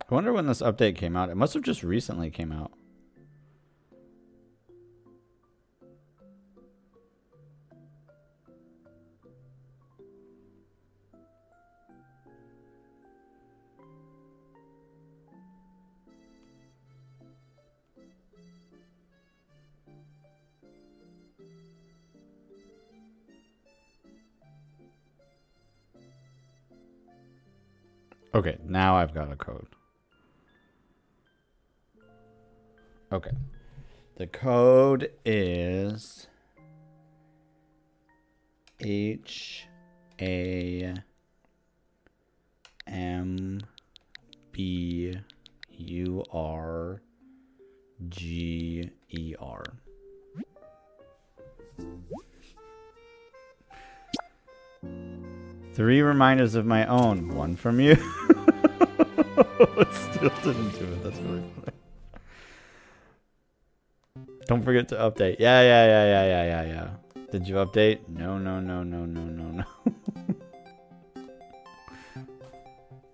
I wonder when this update came out. It must have just recently came out. Okay, now I've got a code. Okay. The code is HAMBURGER. 3 reminders of my own. 1 from you. It still didn't do it. That's really funny. Don't forget to update. Yeah. Did you update? No.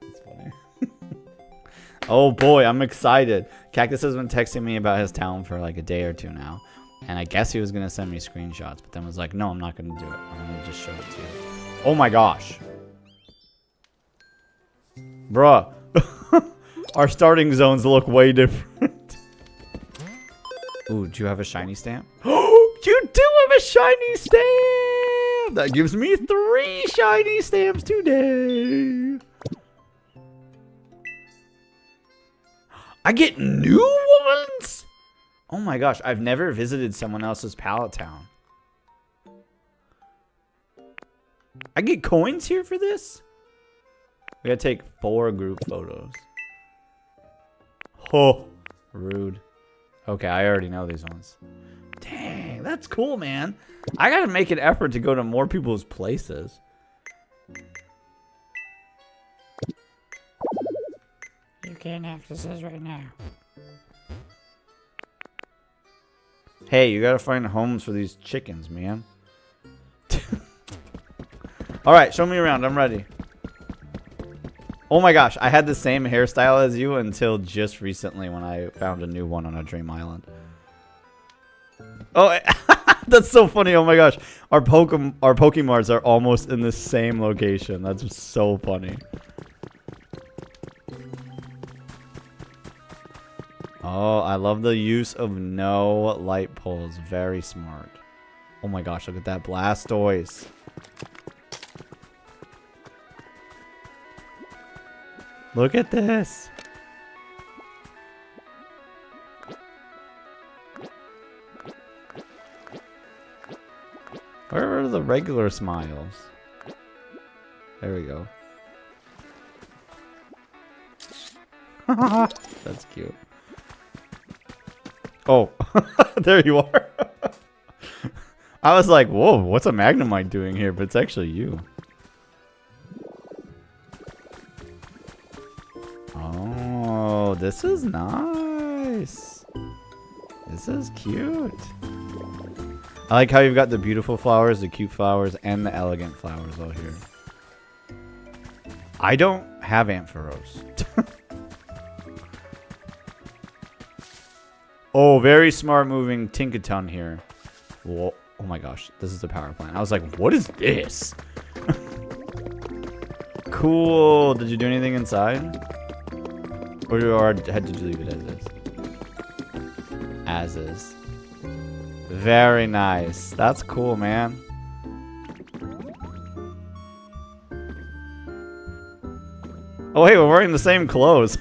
That's funny. Oh boy, I'm excited. Cactus has been texting me about his town for like a day or 2 now. And I guess he was going to send me screenshots, but then was like, no, I'm not going to do it. I'm going to just show it to you. Oh my gosh. Bruh. Our starting zones look way different. Ooh, do you have a shiny stamp? You do have a shiny stamp! That gives me 3 shiny stamps today. I get new ones? Oh my gosh, I've never visited someone else's Pallet Town. I get coins here for this? We gotta take 4 group photos. Oh, rude. Okay, I already know these ones. Dang, that's cool, man. I gotta make an effort to go to more people's places. You can't access this right now. Hey, you gotta find homes for these chickens, man. Alright, show me around. I'm ready. Oh my gosh, I had the same hairstyle as you until just recently when I found a new one on a Dream Island. Oh, that's so funny. Oh my gosh. Our Pokemarts are almost in the same location. That's so funny. Oh, I love the use of no light poles. Very smart. Oh my gosh, look at that Blastoise. Look at this. Where are the regular smiles? There we go. That's cute. Oh, there you are. I was like, whoa, what's a Magnemite doing here? But it's actually you. Oh, this is nice. This is cute. I like how you've got the beautiful flowers, the cute flowers, and the elegant flowers all here. I don't have Ampharos. Oh, very smart moving Tinkaton here. Whoa. Oh my gosh, this is the power plant. I was like, what is this? Cool. Did you do anything inside? Or did you leave it as is? As is. Very nice. That's cool, man. Oh, hey, we're wearing the same clothes.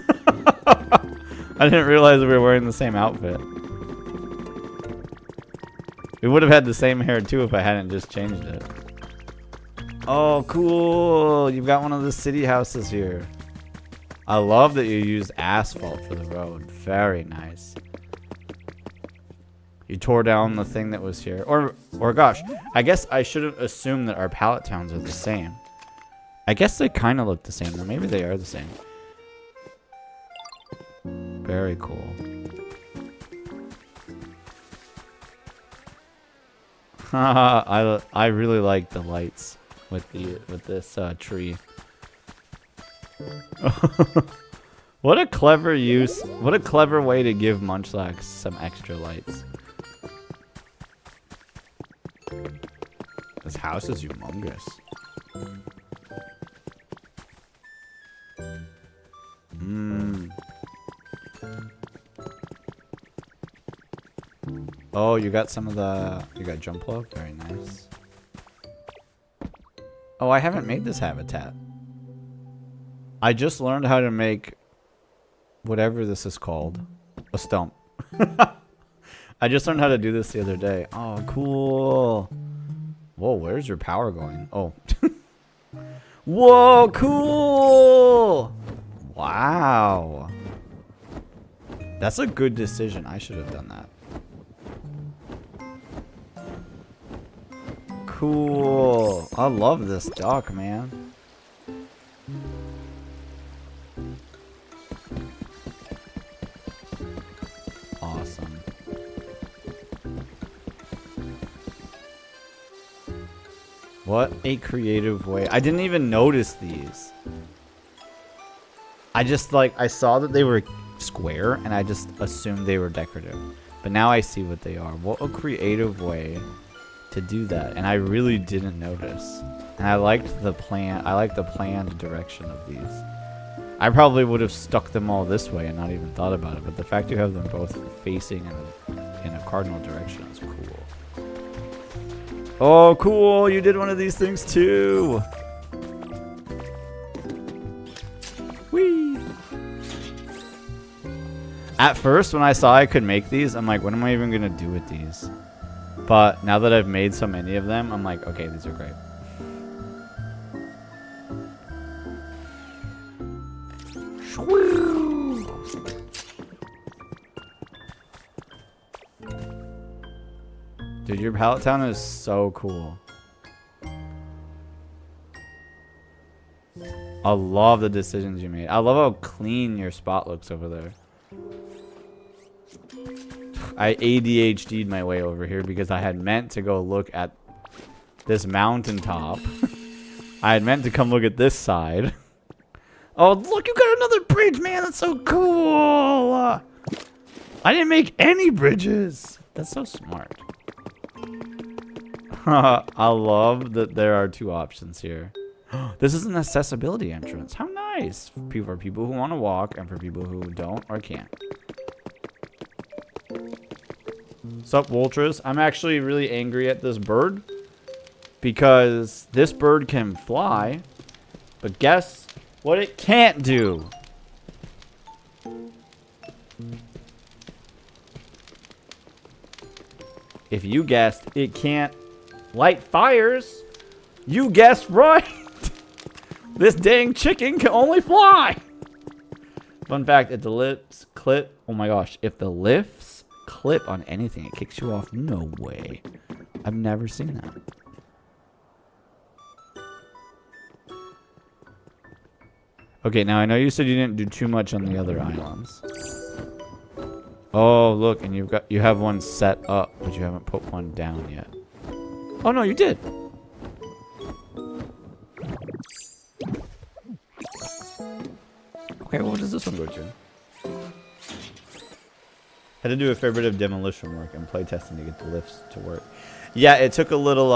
I didn't realize we were wearing the same outfit. We would have had the same hair too if I hadn't just changed it. Oh, cool. You've got one of the city houses here. I love that you used asphalt for the road. Very nice. You tore down the thing that was here. Or gosh, I guess I shouldn't assume that our Pallet Towns are the same. I guess they kind of look the same, though. Maybe they are the same. Very cool. I really like the lights with this tree. What a clever use! What a clever way to give Munchlax some extra lights. This house is humongous. Oh, you got some of the... You got jump log? Very nice. Oh, I haven't made this habitat. I just learned how to make whatever this is called. A stump. I just learned how to do this the other day. Oh, cool. Whoa, where's your power going? Oh. Whoa, cool. Wow. That's a good decision. I should have done that. Cool. I love this dock, man. Awesome. What a creative way. I didn't even notice these. I just I saw that they were square and I just assumed they were decorative. But now I see what they are. What a creative way to do that. And I really didn't notice. And I liked the plan. I like the planned direction of these. I probably would have stuck them all this way and not even thought about it. But the fact you have them both facing in a cardinal direction is cool. Oh, cool. You did one of these things too. Whee. At first, when I saw I could make these, I'm like, what am I even going to do with these? But now that I've made so many of them, I'm like, okay, these are great. Dude, your pallet town is so cool. I love the decisions you made. I love how clean your spot looks over there. I ADHD'd my way over here because I had meant to go look at this mountaintop. I had meant to come look at this side. Oh, look, you got another bridge, man. That's so cool. I didn't make any bridges. That's so smart. I love that there are two options here. This is an accessibility entrance. How nice. For people who want to walk and for people who don't or can't. Sup, Wolters? I'm actually really angry at this bird because this bird can fly, but guess what it can't do? If you guessed it can't light fires, you guessed right. This dang chicken can only fly. Fun fact, if the lifts clip, oh my gosh, if the lifts clip on anything, it kicks you off. No way. I've never seen that. Okay, now I know you said you didn't do too much on the other islands. Oh, look, and you have one set up, but you haven't put one down yet. Oh no, you did. Okay, well, what does this one go to? Had to do a fair bit of demolition work and playtesting to get the lifts to work. Yeah, it took a little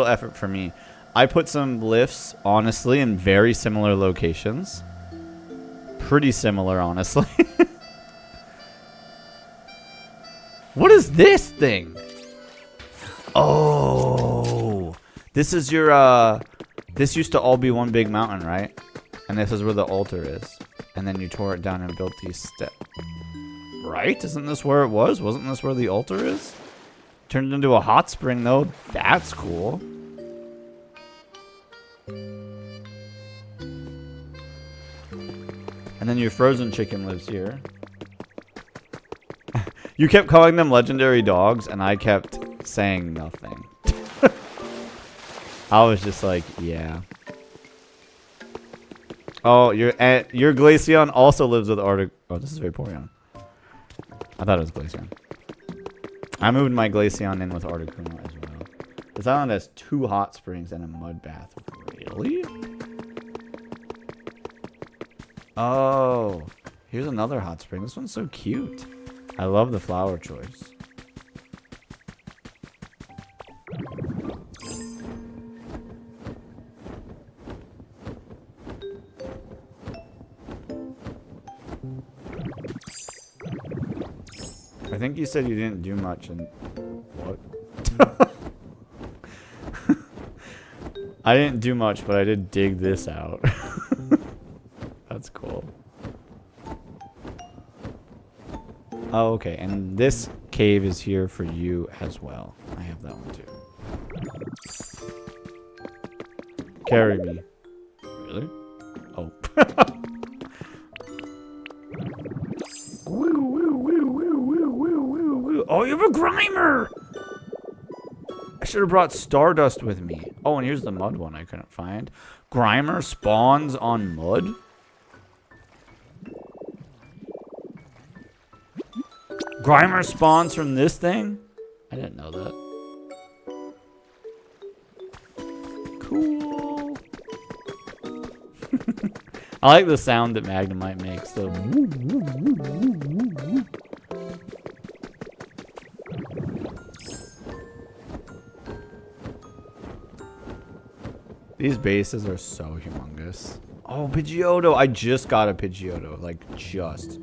effort for me. I put some lifts, honestly, in very similar locations. Pretty similar, honestly. What is this thing? Oh, this is your, this used to all be one big mountain, right? And this is where the altar is. And then you tore it down and built these steps. Right? Isn't this where it was? Wasn't this where the altar is? Turned it into a hot spring, though. That's cool. And then your frozen chicken lives here. You kept calling them legendary dogs, and I kept saying nothing. I was just like, yeah. Oh, your Glaceon also lives with Arctic. Oh, this is Vaporeon. I thought it was Glaceon. I moved my Glaceon in with Articuno as well. This island has 2 hot springs and a mud bath. Really? Oh, here's another hot spring. This one's so cute. I love the flower choice. I think you said you didn't do much and what? I didn't do much, but I did dig this out. Oh, okay. And this cave is here for you as well. I have that one too. Carry me. Really? Oh. Oh, you have a Grimer! I should have brought Stardust with me. Oh, and here's the mud one I couldn't find. Grimer spawns on mud? Grimer spawns from this thing? I didn't know that. Cool. I like the sound that Magnemite makes. The These bases are so humongous. Oh, Pidgeotto. I just got a Pidgeotto. Like, just.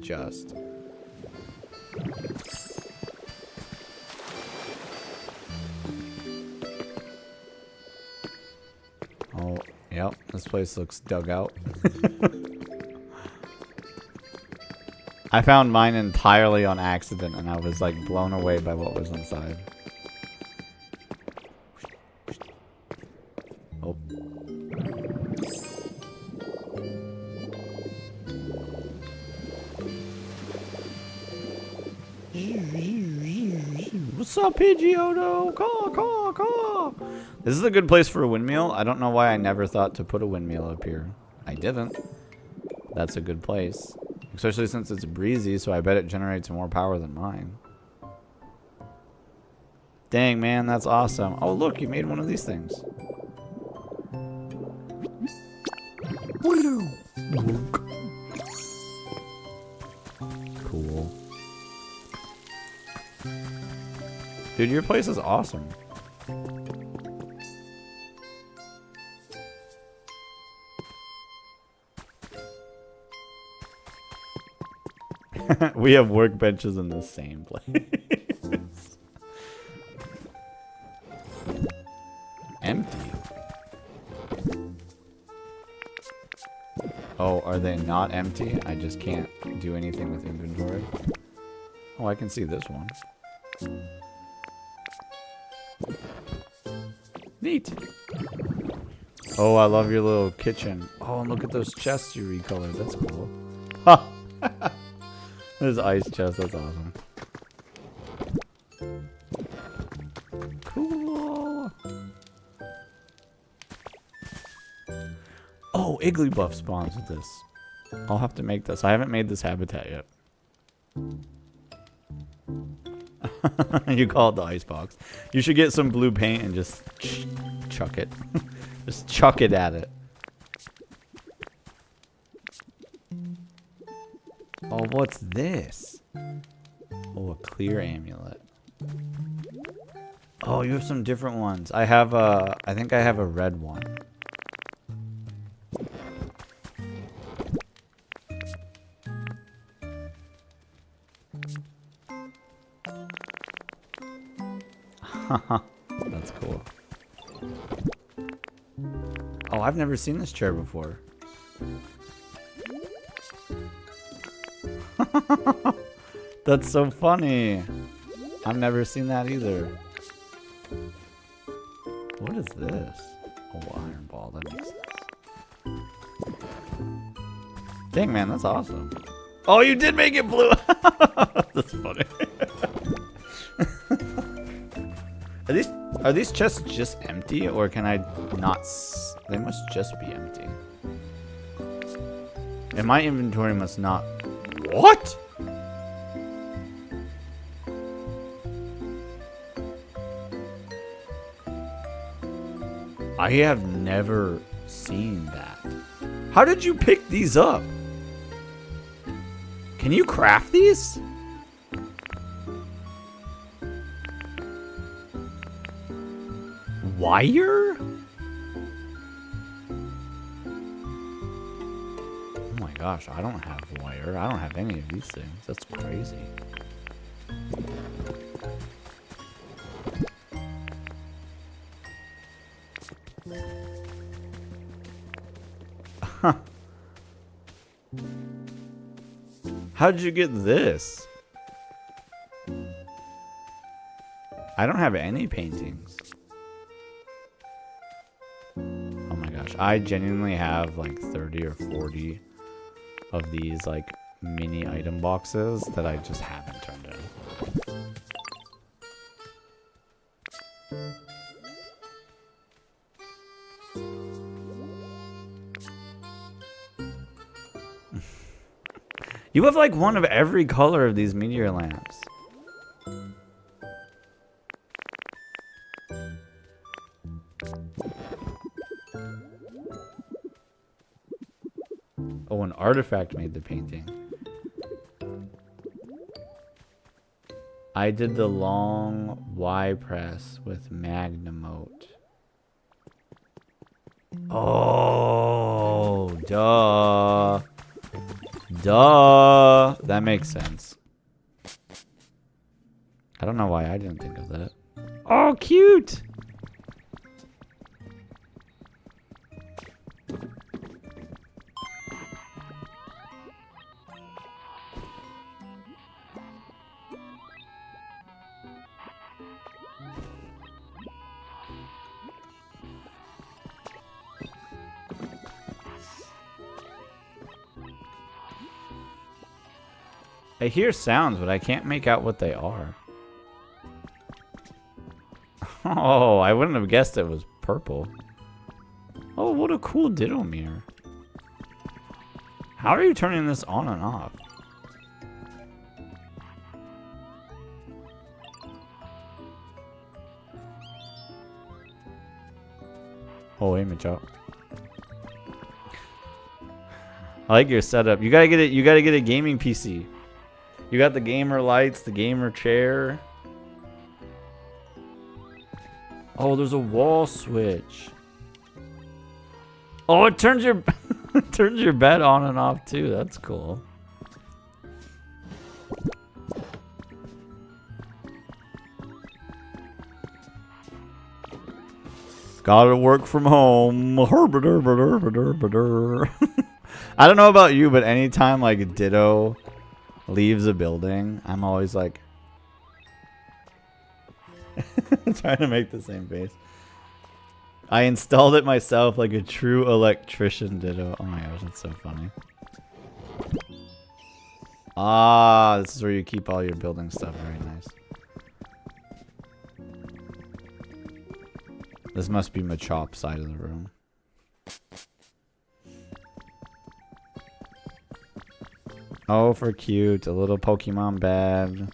Oh, yep. This place looks dug out. I found mine entirely on accident, and I was, like, blown away by what was inside. Oh. What's up, Pidgeotto? Caw, caw, caw. This is a good place for a windmill. I don't know why I never thought to put a windmill up here. I didn't. That's a good place. Especially since it's breezy, so I bet it generates more power than mine. Dang, man, that's awesome. Oh, look, you made one of these things. Cool. Dude, your place is awesome. We have workbenches in the same place. Empty. Oh, are they not empty? I just can't do anything with inventory. Oh, I can see this one. Neat. Oh, I love your little kitchen. Oh, and look at those chests you recolored. That's cool. Ha! This ice chest, that's awesome. Cool. Oh, Igglybuff spawns with this. I'll have to make this. I haven't made this habitat yet. You call it the icebox. You should get some blue paint and just chuck it. Just chuck it at it. Oh, what's this? Oh, a clear amulet. Oh, you have some different ones. I have a, I think I have a red one. That's cool. Oh, I've never seen this chair before. That's so funny. I've never seen that either. What is this? Oh, iron ball. That makes sense. Dang, man, that's awesome. Oh, you did make it blue. That's funny. Are these chests just empty, or can I not? They must just be empty. And my inventory must not. What? I have never seen that. How did you pick these up? Can you craft these? Wire? Oh my gosh, I don't have wire. I don't have any of these things. That's crazy. How did you get this? I don't have any paintings. Oh my gosh. I genuinely have like 30 or 40 of these like mini item boxes that I just haven't turned in. You have like one of every color of these meteor lamps. Oh, an artifact made the painting. I did the long Y press with Magnemote. Oh, duh. Duh. That makes sense. I don't know why I didn't think of that. Oh, cute. I hear sounds, but I can't make out what they are. Oh, I wouldn't have guessed it was purple. Oh, what a cool ditto mirror. How are you turning this on and off? Oh, image up. I like your setup. You gotta get it. You gotta get a gaming PC. You got the gamer lights, the gamer chair. Oh, there's a wall switch. Oh, it turns your it turns your bed on and off too. That's cool. Gotta work from home. I don't know about you, but anytime like Ditto leaves a building, I'm always like trying to make the same face. I installed it myself like a true electrician. Ditto. Oh my gosh, that's so funny. Ah, this is where you keep all your building stuff. Very nice. This must be Machop's side of the room. Oh, for cute. A little Pokemon bed.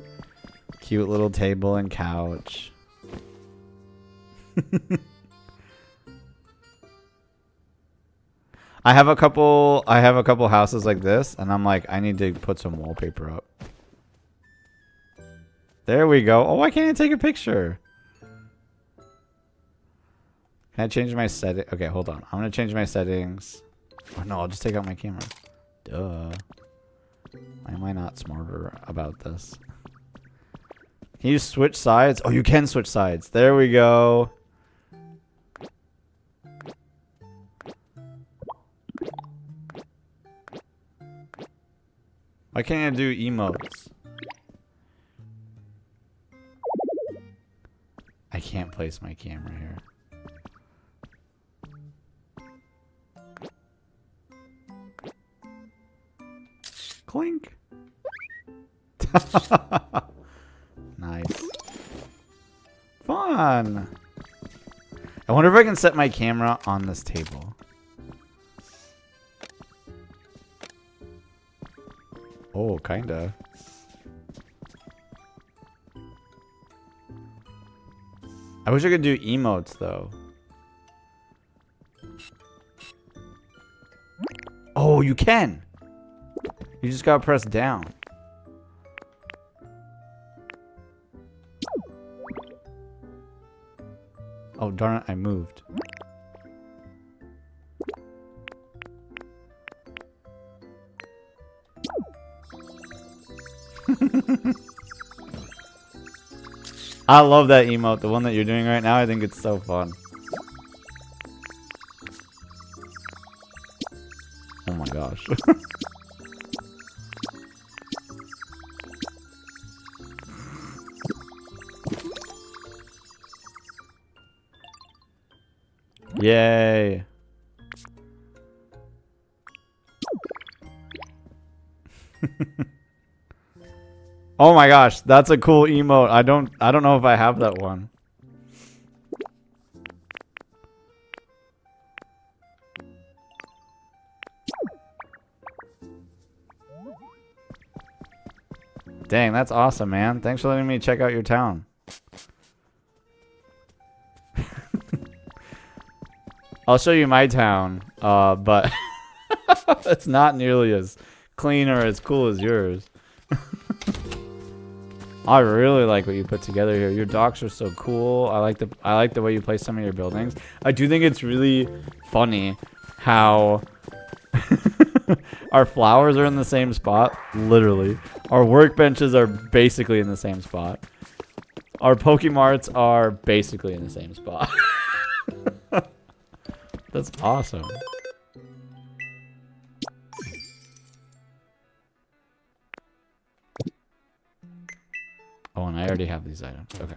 Cute little table and couch. I have a couple houses like this, and I'm like, I need to put some wallpaper up. There we go. Oh, why can't I take a picture? Can I change my setting? Okay, hold on. I'm gonna change my settings. Oh no, I'll just take out my camera. Duh. Why am I not smarter about this? Can you switch sides? Oh, you can switch sides. There we go. Why can't I do emotes? I can't place my camera here. Clink. Nice. Fun. I wonder if I can set my camera on this table. Oh, kinda. I wish I could do emotes though. Oh, you can. You just gotta press down. Oh, darn it, I moved. I love that emote, the one that you're doing right now. I think it's so fun. Oh my gosh. Yay. Oh my gosh, that's a cool emote. I don't know if I have that one. Dang, that's awesome, man. Thanks for letting me check out your town. I'll show you my town, but it's not nearly as clean or as cool as yours. I really like what you put together here. Your docks are so cool. I like the way you place some of your buildings. I do think it's really funny how our flowers are in the same spot, literally. Our workbenches are basically in the same spot. Our Pokemarts are basically in the same spot. That's awesome. Oh, and I already have these items. Okay.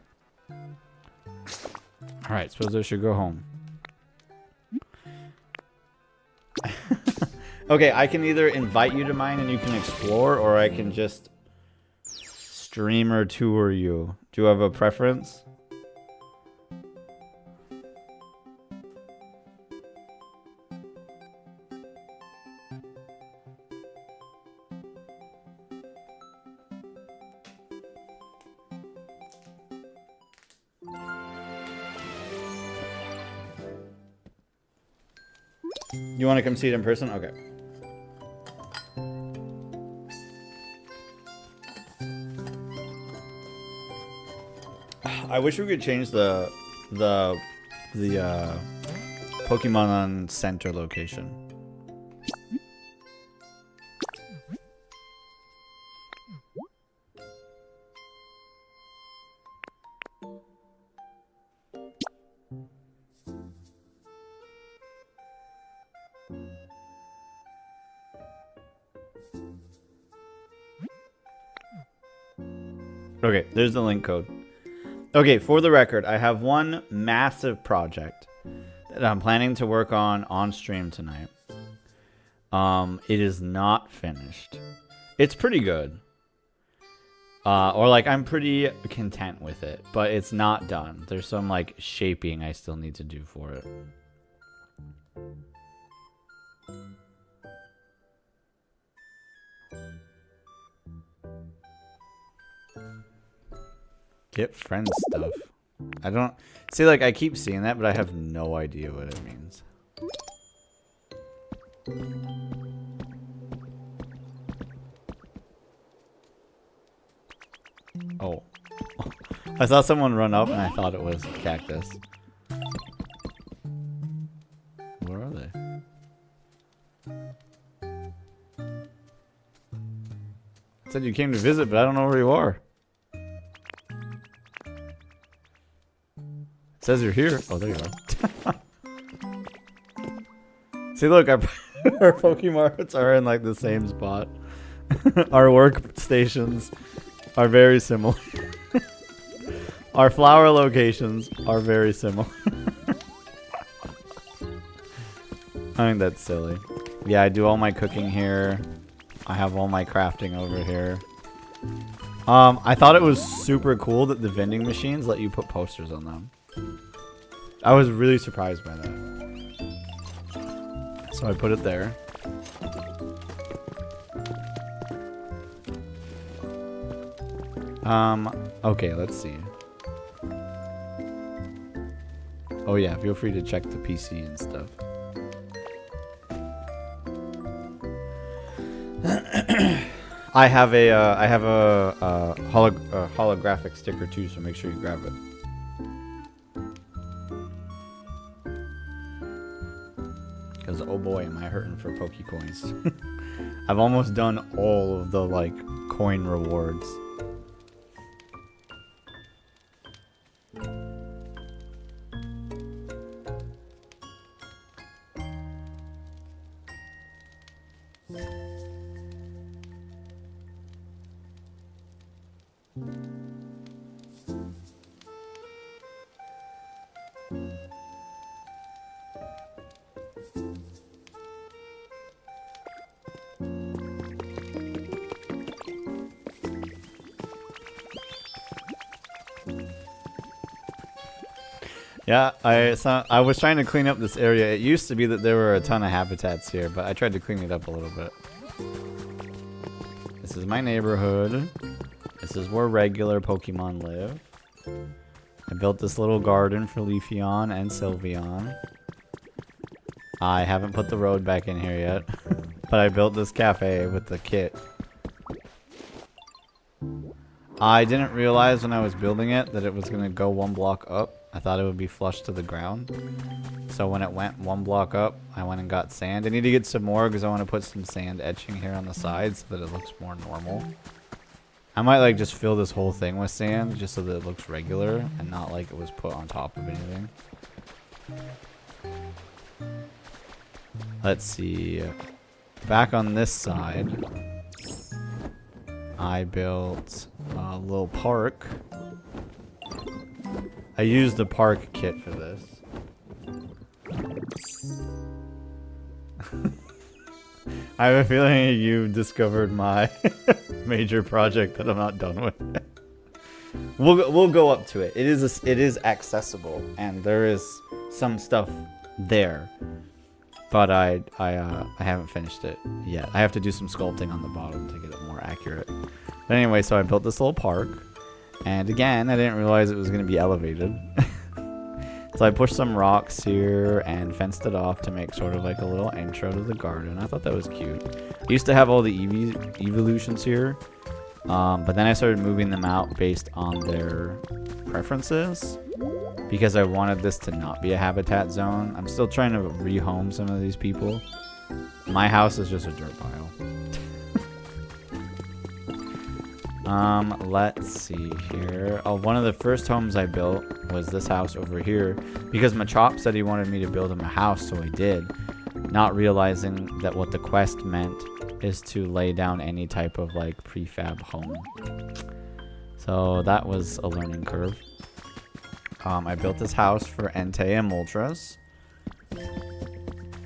Alright, suppose I should go home. Okay, I can either invite you to mine and you can explore, or I can just stream or tour you. Do you have a preference? You want to come see it in person? Okay. I wish we could change the Pokemon Center location. Okay, there's the link code. Okay, for the record, I have one massive project that I'm planning to work on stream tonight. It is not finished. It's pretty good. Or like I'm pretty content with it, but it's not done. There's some like shaping I still need to do for it. Get friends stuff. I don't see, like, I keep seeing that, but I have no idea what it means. Oh. I saw someone run up and I thought it was cactus. Where are they? It said you came to visit, but I don't know where you are. It says you're here. Oh, there you are. See, look, our Pokemarts are in like the same spot. Our workstations are very similar. Our flower locations are very similar. I think that's silly. Yeah, I do all my cooking here. I have all my crafting over here. I thought it was super cool that the vending machines let you put posters on them. I was really surprised by that. So I put it there. Okay, let's see. Oh yeah, feel free to check the PC and stuff. I have a holographic sticker too, so make sure you grab it. Because oh boy, am I hurting for Pokecoins. I've almost done all of the like coin rewards. Yeah, I was trying to clean up this area. It used to be that there were a ton of habitats here, but I tried to clean it up a little bit. This is my neighborhood. This is where regular Pokemon live. I built this little garden for Leafeon and Sylveon. I haven't put the road back in here yet, but I built this cafe with the kit. I didn't realize when I was building it that it was going to go 1 block up. I thought it would be flush to the ground. So when it went 1 block up, I went and got sand. I need to get some more because I want to put some sand etching here on the sides so that it looks more normal. I might like just fill this whole thing with sand just so that it looks regular and not like it was put on top of anything. Let's see. Back on this side, I built a little park. I used the park kit for this. I have a feeling you discovered my major project that I'm not done with. We'll go up to it. It is accessible and there is some stuff there, but I haven't finished it yet. I have to do some sculpting on the bottom to get it more accurate. But anyway, so I built this little park. And again, I didn't realize it was going to be elevated. So I pushed some rocks here and fenced it off to make sort of like a little intro to the garden. I thought that was cute. I used to have all the evolutions here. But then I started moving them out based on their preferences. Because I wanted this to not be a habitat zone. I'm still trying to rehome some of these people. My house is just a dirt pile. Let's see here. Oh, one of the first homes I built was this house over here because Machop said he wanted me to build him a house, so I did, not realizing that what the quest meant is to lay down any type of like prefab home. So that was a learning curve. I built this house for Entei and Moltres.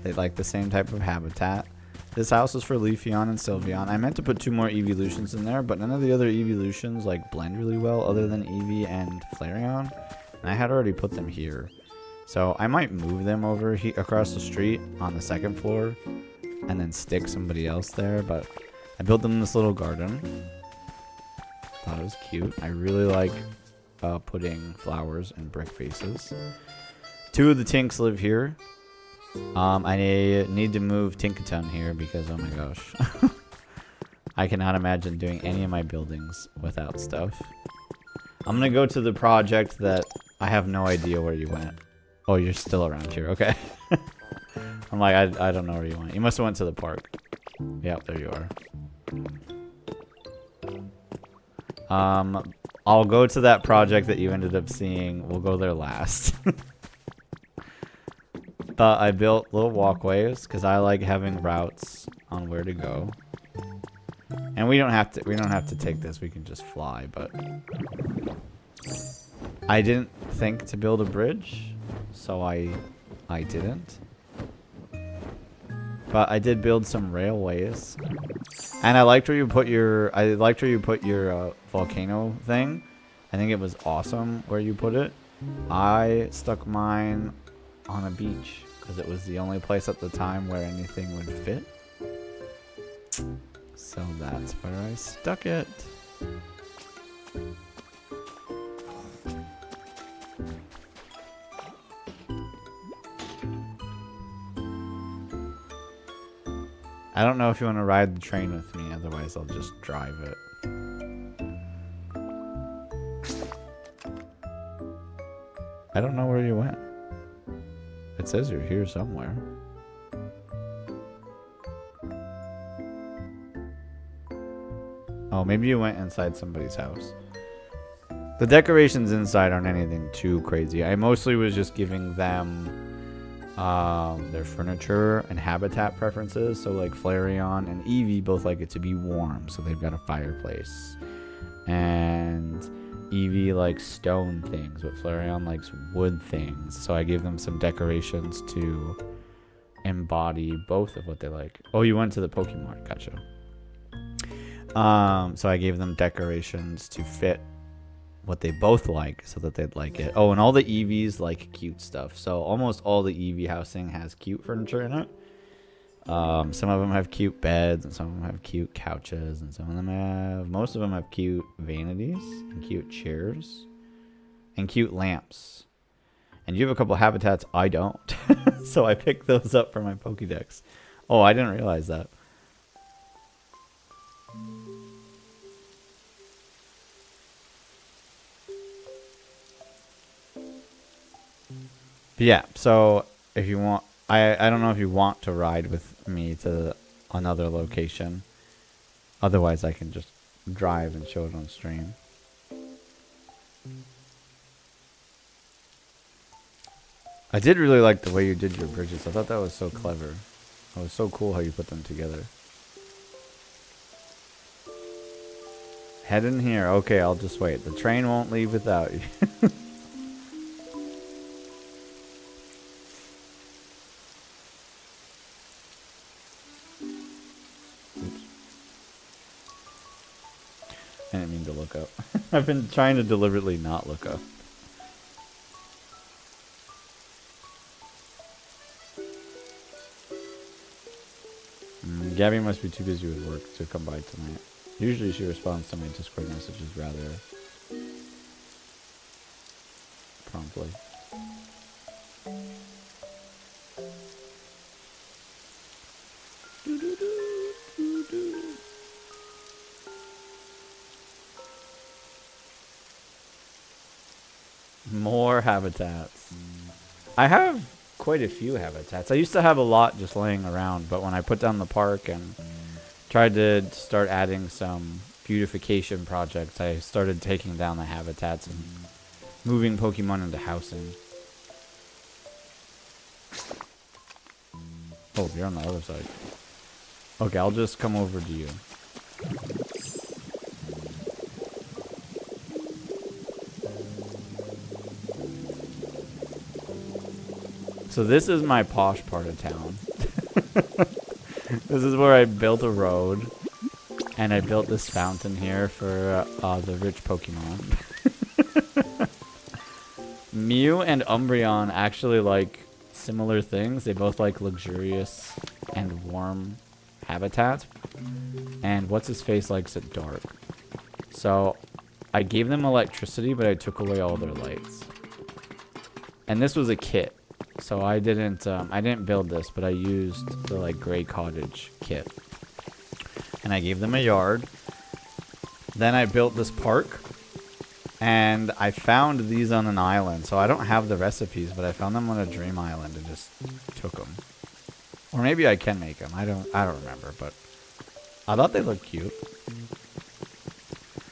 They like the same type of habitat. This house is for Leafeon and Sylveon. I meant to put 2 more evolutions in there, but none of the other evolutions like blend really well other than Eevee and Flareon. And I had already put them here. So I might move them over across the street on the 2nd floor and then stick somebody else there. But I built them in this little garden. Thought it was cute. I really like putting flowers in brick faces. 2 of the Tinks live here. I need to move Tinkaton here because, oh my gosh. I cannot imagine doing any of my buildings without stuff. I'm going to go to the project that I have no idea where you went. Oh, you're still around here. Okay. I'm like, I don't know where you went. You must have went to the park. Yep, there you are. I'll go to that project that you ended up seeing. We'll go there last. But I built little walkways because I like having routes on where to go. And we don't have to take this. We can just fly, but I didn't think to build a bridge, so I didn't. But I did build some railways. And I liked where you put your volcano thing. I think it was awesome where you put it. I stuck mine on a beach because it was the only place at the time where anything would fit. So that's where I stuck it. I don't know if you want to ride the train with me, otherwise I'll just drive it. I don't know where you went. It says you're here somewhere. Oh, maybe you went inside somebody's house. The decorations inside aren't anything too crazy. I mostly was just giving them their furniture and habitat preferences. So like Flareon and Eevee both like it to be warm, so they've got a fireplace. And Eevee likes stone things, but Flareon likes wood things. So I gave them some decorations to embody both of what they like. Oh, you went to the Pokemon. Gotcha. So I gave them decorations to fit what they both like so that they'd like it. Oh, and all the EVs like cute stuff. So almost all the EV housing has cute furniture in it. Some of them have cute beds, and some of them have cute couches, and most of them have cute vanities and cute chairs and cute lamps. And you have a couple habitats I don't. So I picked those up for my pokedex. Oh, I didn't realize that. But yeah, so if you want, I don't know if you want to ride with me to another location. Otherwise, I can just drive and show it on stream. I did really like the way you did your bridges. I thought that was so clever. It was so cool how you put them together. Head in here. Okay, I'll just wait. The train won't leave without you. Oops. I didn't mean to look up. I've been trying to deliberately not look up. Gabby must be too busy with work to come by tonight. Usually she responds to my Discord messages rather promptly. More habitats. I have quite a few habitats. I used to have a lot just laying around, but when I put down the park and tried to start adding some beautification projects, I started taking down the habitats and moving Pokemon into housing. Oh, you're on the other side. Okay, I'll just come over to you. So this is my posh part of town. This is where I built a road. And I built this fountain here for the rich Pokemon. Mew and Umbreon actually like similar things. They both like luxurious and warm habitats. And what's-his-face likes it dark. So I gave them electricity, but I took away all their lights. And this was a kit. So I didn't build this, but I used the like gray cottage kit. And I gave them a yard. Then I built this park. And I found these on an island. So I don't have the recipes, but I found them on a dream island and just took them. Or maybe I can make them. I don't remember, but I thought they looked cute.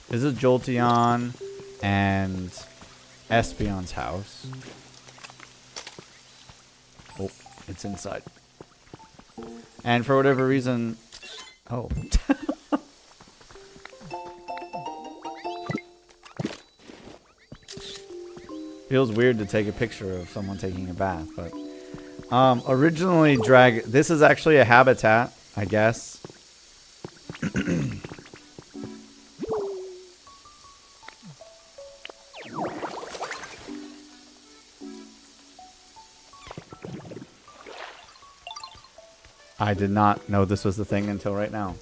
This is Jolteon and Espeon's house. Oh, it's inside. And for whatever reason... Oh. Feels weird to take a picture of someone taking a bath, but... originally this is actually a habitat, I guess. I did not know this was the thing until right now.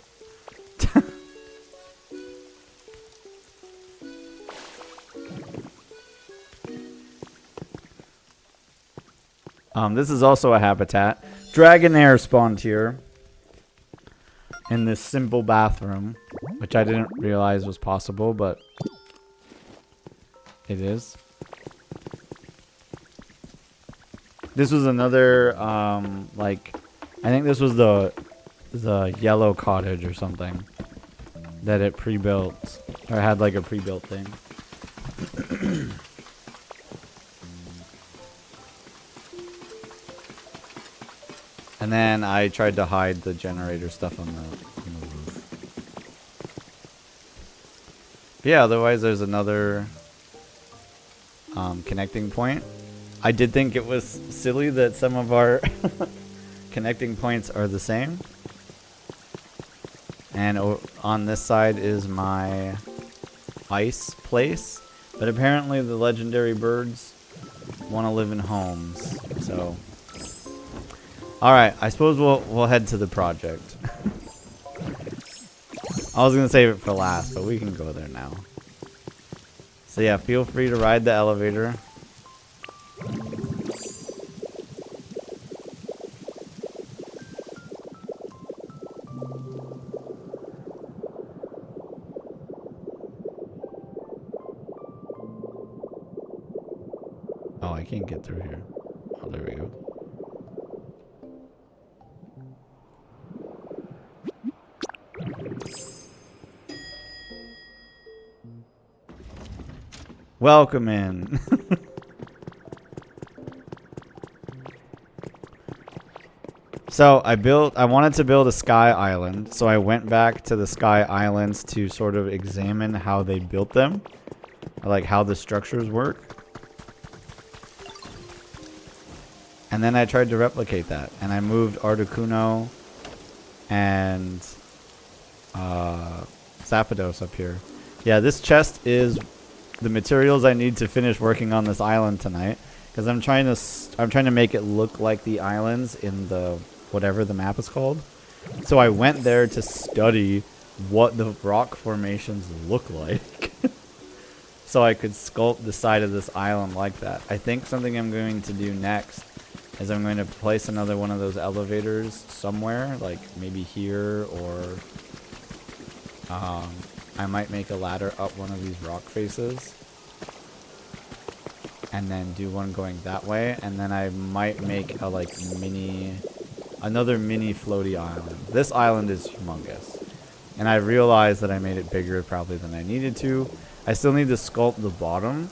This is also a habitat. Dragonair spawned here. In this simple bathroom. Which I didn't realize was possible, but... it is. This was another, like... I think this was the yellow cottage or something. That it pre-built. Or had like a pre-built thing. And then I tried to hide the generator stuff on the roof. But yeah, otherwise there's another connecting point. I did think it was silly that some of our connecting points are the same. And on this side is my ice place. But apparently the legendary birds want to live in homes. So, all right, I suppose we'll head to the project. I was gonna save it for last, but we can go there now. So yeah, feel free to ride the elevator. Oh, I can't get through here. Oh, there we go. Welcome in. So I wanted to build a sky island. So I went back to the sky islands to sort of examine how they built them. Like how the structures work. And then I tried to replicate that. And I moved Articuno and Zapdos up here. Yeah, this chest is the materials I need to finish working on this island tonight. Because I'm trying to make it look like the islands in the whatever the map is called. So I went there to study what the rock formations look like. So I could sculpt the side of this island like that. I think something I'm going to do next is I'm going to place another one of those elevators somewhere, like maybe here, or I might make a ladder up one of these rock faces and then do one going that way, and then I might make a like another mini floaty island. This island is humongous, and I realized that I made it bigger probably than I needed to. I still need to sculpt the bottom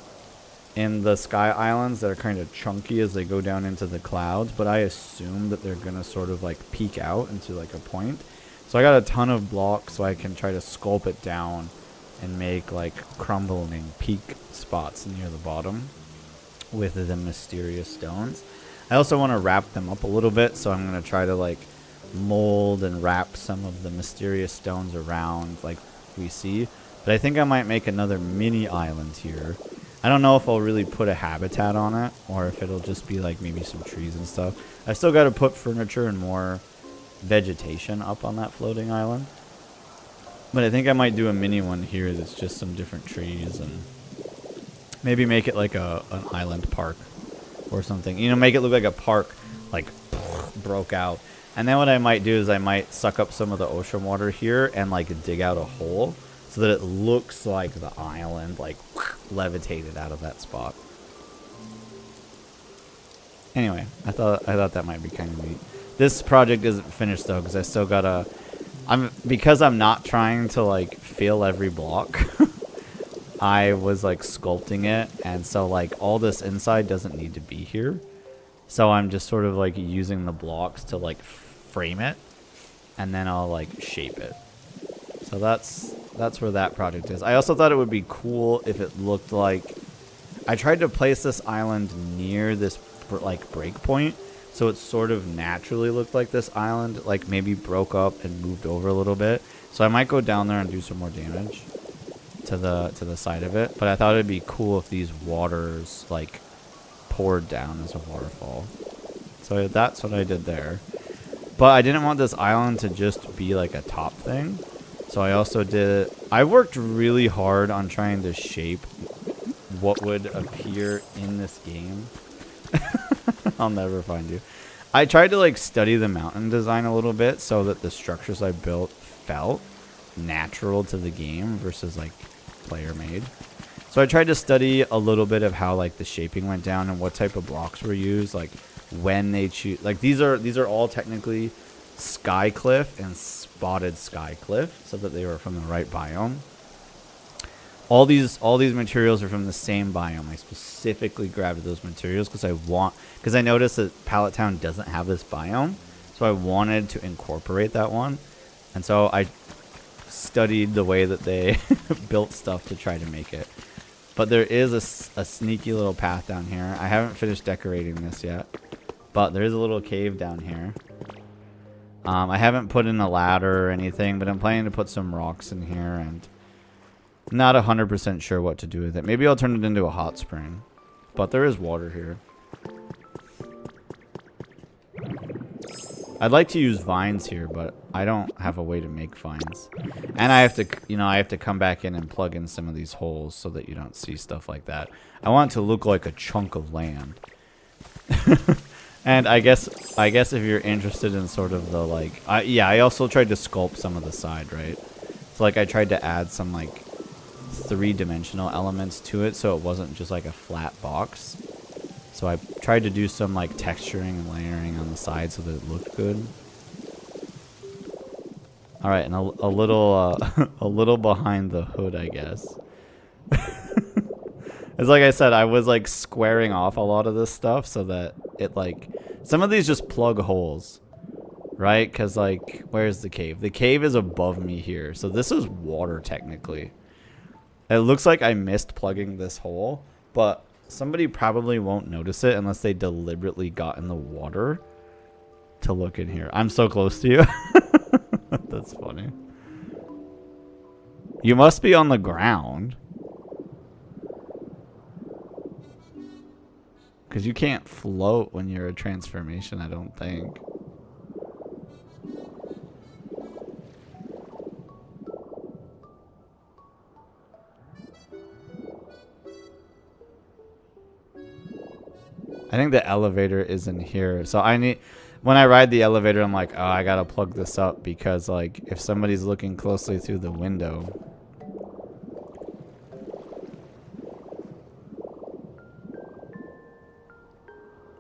in the sky islands that are kind of chunky as they go down into the clouds, but I assume that they're gonna sort of like peak out into like a point. So I got a ton of blocks so I can try to sculpt it down and make like crumbling peak spots near the bottom with the mysterious stones. I also want to wrap them up a little bit, so I'm going to try to like mold and wrap some of the mysterious stones around like we see. But I think I might make another mini island here. I don't know if I'll really put a habitat on it or if it'll just be like maybe some trees and stuff. I still got to put furniture and more vegetation up on that floating island. But I think I might do a mini one here that's just some different trees and maybe make it like an island park or something. You know, make it look like a park like broke out. And then what I might do is I might suck up some of the ocean water here and like dig out a hole so that it looks like the island like levitated out of that spot. Anyway, I thought that might be kind of neat. This project isn't finished though, because I still gotta because I'm not trying to like fill every block. I was like sculpting it, and so like all this inside doesn't need to be here. So I'm just sort of like using the blocks to like frame it, and then I'll like shape it. So that's where that project is. I also thought it would be cool if it looked like I tried to place this island near this like breakpoint, so it sort of naturally looked like this island like maybe broke up and moved over a little bit. So I might go down there and do some more damage to the side of it. But I thought it'd be cool if these waters like poured down as a waterfall. So that's what I did there. But I didn't want this island to just be like a top thing. So I also I worked really hard on trying to shape what would appear in this game. I'll never find you. I tried to like study the mountain design a little bit so that the structures I built felt natural to the game versus like player made. So I tried to study a little bit of how like the shaping went down and what type of blocks were used, like when they choose. Like these are all technically sky cliff and spotted sky cliff, so that they were from the right biome. All these materials are from the same biome. I specifically grabbed those materials because I noticed that Pallet Town doesn't have this biome, so I wanted to incorporate that one. And so I studied the way that they built stuff to try to make it. But there is a sneaky little path down here. I haven't finished decorating this yet, but there is a little cave down here. I haven't put in a ladder or anything, but I'm planning to put some rocks in here and Not 100% sure what to do with it. Maybe I'll turn it into a hot spring. But there is water here. I'd like to use vines here, but I don't have a way to make vines. And I have to, you know, I have to come back in and plug in some of these holes so that you don't see stuff like that. I want it to look like a chunk of land. And I guess if you're interested in sort of the like, yeah, I also tried to sculpt some of the side, right? So like I tried to add some like 3-dimensional elements to it so it wasn't just like a flat box. So I tried to do some like texturing and layering on the side so that it looked good. All right, and a little a little behind the hood, I guess. It's like I said, I was like squaring off a lot of this stuff so that it like some of these just plug holes, right? Because like, where's the cave? The cave is above me here, so this is water technically. It looks like I missed plugging this hole, but somebody probably won't notice it unless they deliberately got in the water to look in here. I'm so close to you. That's funny. You must be on the ground. Because you can't float when you're a transformation, I don't think. I think the elevator is in here. So I need, when I ride the elevator, I'm like, oh, I gotta plug this up because like if somebody's looking closely through the window.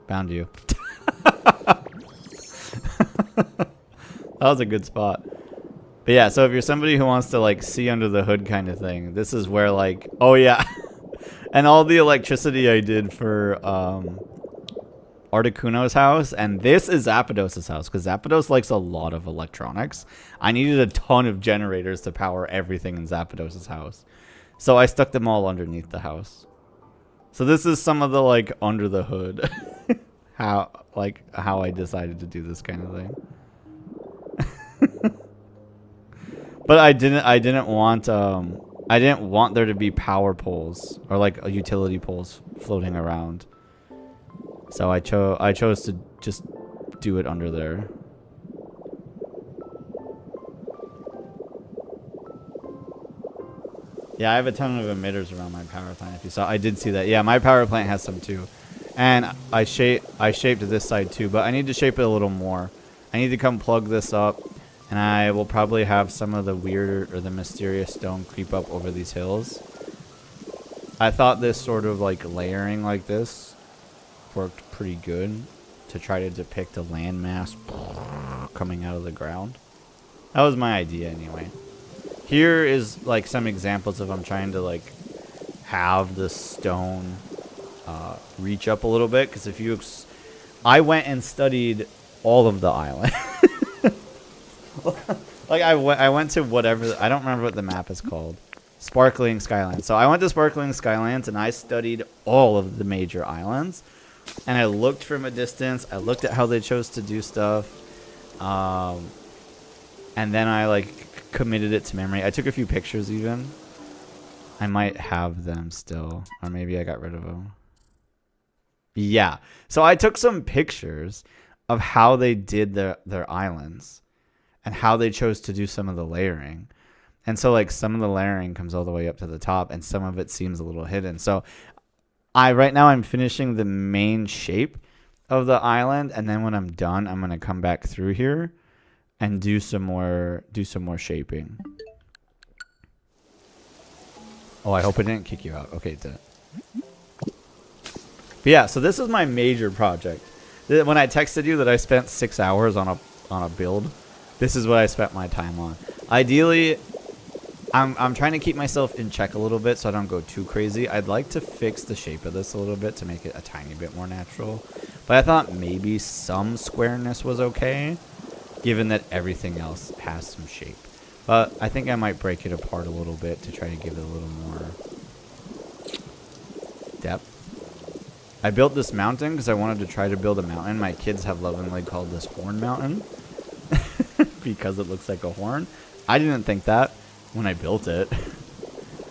Found you. That was a good spot. But yeah, so if you're somebody who wants to like see under the hood kind of thing, this is where like, oh yeah. And all the electricity I did for Articuno's house, and this is Zapdos' house, because Zapdos likes a lot of electronics. I needed a ton of generators to power everything in Zapdos' house. So I stuck them all underneath the house. So this is some of the like under the hood. how I decided to do this kind of thing. But I didn't want there to be power poles or like utility poles floating around. So I chose to just do it under there. Yeah, I have a ton of emitters around my power plant. If you saw, I did see that. Yeah, my power plant has some too. And I shaped this side too, but I need to shape it a little more. I need to come plug this up, and I will probably have some of the weird or the mysterious stone creep up over these hills. I thought this sort of like layering like this worked pretty good to try to depict a landmass coming out of the ground. That was my idea anyway. Here is like some examples of I'm trying to like have the stone reach up a little bit, because if you I went and studied all of the island. Like I went to whatever, I don't remember what the map is called. Sparkling Skylands. So I went to Sparkling Skylands and I studied all of the major islands. And I looked from a distance. I looked at how they chose to do stuff. And then I like committed it to memory. I took a few pictures even. I might have them still. Or maybe I got rid of them. Yeah. So I took some pictures of how they did their islands. And how they chose to do some of the layering. And so like some of the layering comes all the way up to the top. And some of it seems a little hidden. So right now I'm finishing the main shape of the island, and then when I'm done, I'm gonna come back through here and do some more shaping. Oh, I hope it didn't kick you out. Okay, it did. But yeah, so this is my major project. When I texted you that I spent 6 hours on a build, this is what I spent my time on. Ideally, I'm trying to keep myself in check a little bit so I don't go too crazy. I'd like to fix the shape of this a little bit to make it a tiny bit more natural. But I thought maybe some squareness was okay, given that everything else has some shape. But I think I might break it apart a little bit to try to give it a little more depth. I built this mountain because I wanted to try to build a mountain. My kids have lovingly called this Horn Mountain because it looks like a horn. I didn't think that when I built it.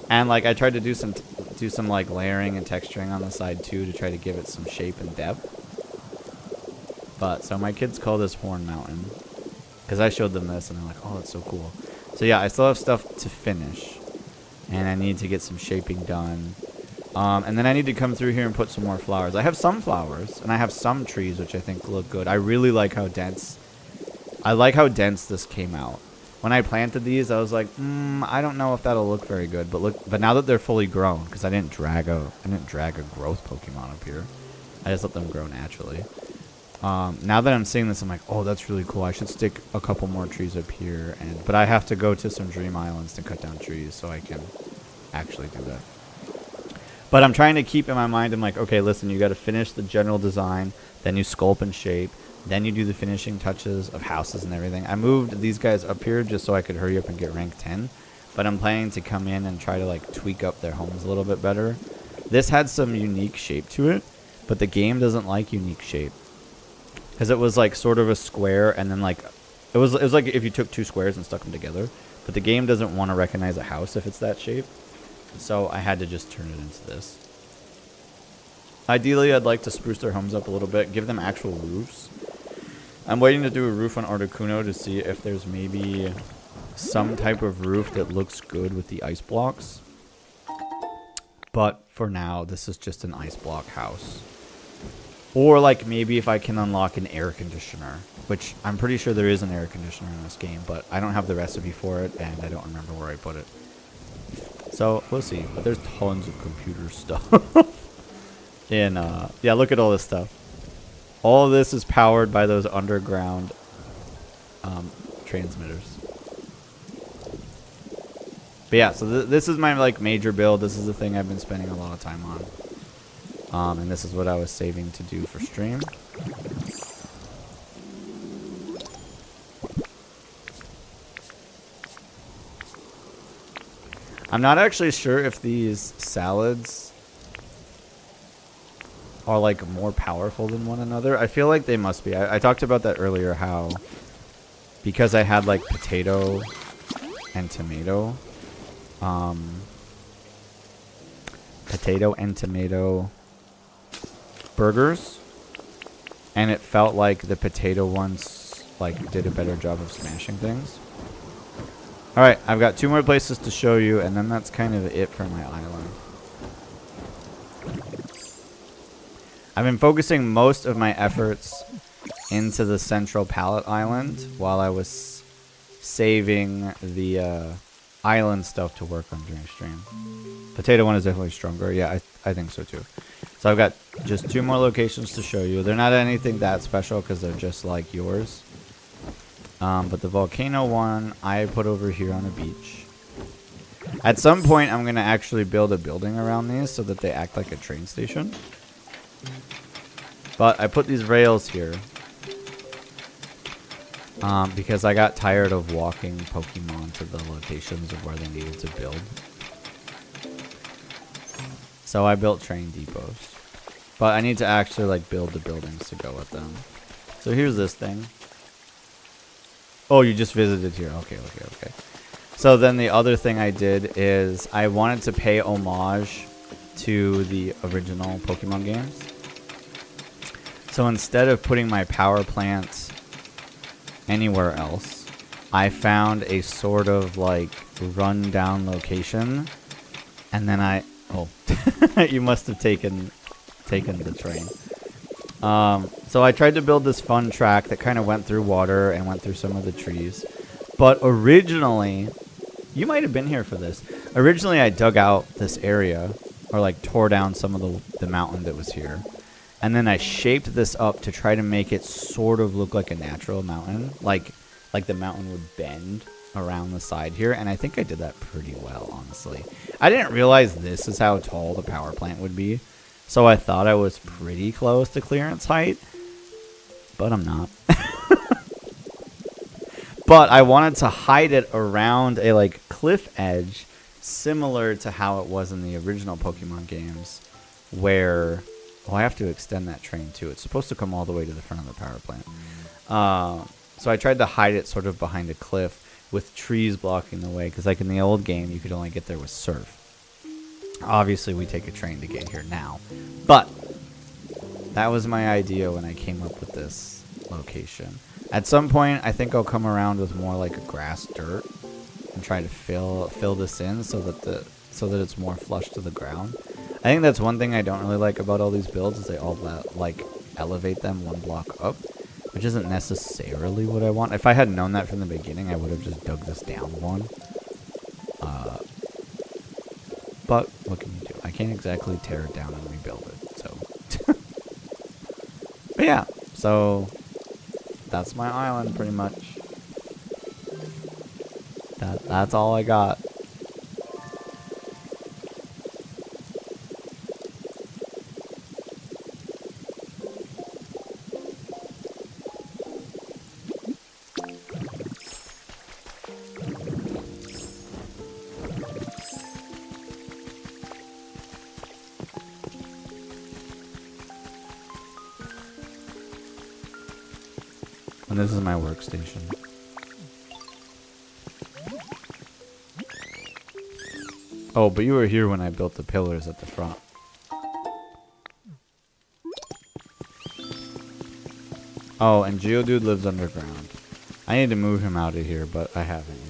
And like I tried to do some like layering and texturing on the side too to try to give it some shape and depth. But so my kids call this Horn Mountain because I showed them this and they're like, "Oh, that's so cool." So yeah, I still have stuff to finish, and I need to get some shaping done. And then I need to come through here and put some more flowers. I have some flowers and I have some trees which I think look good. I really like how dense. I like how dense this came out. When I planted these, I was like, I don't know if that'll look very good. But now that they're fully grown, because I didn't drag a growth Pokemon up here. I just let them grow naturally. Now that I'm seeing this, I'm like, oh, that's really cool. I should stick a couple more trees up here. But I have to go to some Dream Islands to cut down trees so I can actually do that. But I'm trying to keep in my mind, I'm like, okay, listen, you got to finish the general design, then you sculpt and shape, then you do the finishing touches of houses and everything. I moved these guys up here just so I could hurry up and get rank 10, but I'm planning to come in and try to like tweak up their homes a little bit better. This had some unique shape to it, but the game doesn't like unique shape. Because it was like sort of a square and then like, it was like if you took two squares and stuck them together, but the game doesn't want to recognize a house if it's that shape. So I had to just turn it into this. Ideally, I'd like to spruce their homes up a little bit, give them actual roofs. I'm waiting to do a roof on Articuno to see if there's maybe some type of roof that looks good with the ice blocks. But for now, this is just an ice block house. Or like maybe if I can unlock an air conditioner, which I'm pretty sure there is an air conditioner in this game, but I don't have the recipe for it and I don't remember where I put it. So we'll see. But there's tons of computer stuff. And yeah, look at all this stuff. All of this is powered by those underground transmitters. But yeah, so this is my like major build. This is the thing I've been spending a lot of time on. And this is what I was saving to do for stream. I'm not actually sure if these salads are like more powerful than one another. I feel like they must be. I talked about that earlier, how because I had like potato and tomato burgers, and it felt like the potato ones like did a better job of smashing things. Alright, I've got 2 more places to show you, and then that's kind of it for my island. I've been focusing most of my efforts into the central Pallet Island while I was saving the island stuff to work on during stream. Potato one is definitely stronger. Yeah, I think so too. So I've got just 2 more locations to show you. They're not anything that special because they're just like yours. But the volcano one I put over here on a beach. At some point, I'm going to actually build a building around these so that they act like a train station. But I put these rails here because I got tired of walking Pokemon to the locations of where they needed to build. So I built train depots. But I need to actually like build the buildings to go with them. So here's this thing. Oh, you just visited here. Okay. So then the other thing I did is I wanted to pay homage to the original Pokemon games. So instead of putting my power plants anywhere else, I found a sort of like run-down location. And then oh, you must have taken the train. So I tried to build this fun track that kind of went through water and went through some of the trees. But originally, you might have been here for this. Originally, I dug out this area, or like tore down some of the mountain that was here. And then I shaped this up to try to make it sort of look like a natural mountain. Like the mountain would bend around the side here. And I think I did that pretty well, honestly. I didn't realize this is how tall the power plant would be. So I thought I was pretty close to clearance height, but I'm not. But I wanted to hide it around a like cliff edge, similar to how it was in the original Pokemon games, where I have to extend that train too. It's supposed to come all the way to the front of the power plant. So I tried to hide it sort of behind a cliff with trees blocking the way, because like in the old game, you could only get there with surf. Obviously, we take a train to get here now. But that was my idea when I came up with this location. At some point, I think I'll come around with more like a grass dirt and try to fill this in so that it's more flush to the ground. I think that's one thing I don't really like about all these builds is they all like elevate them one block up, which isn't necessarily what I want. If I had known that from the beginning, I would have just dug this down one. But what can you do? I can't exactly tear it down and rebuild it, so. But yeah, so that's my island pretty much. That's all I got. And this is my workstation. Oh, but you were here when I built the pillars at the front. Oh, and Geodude lives underground. I need to move him out of here, but I haven't yet.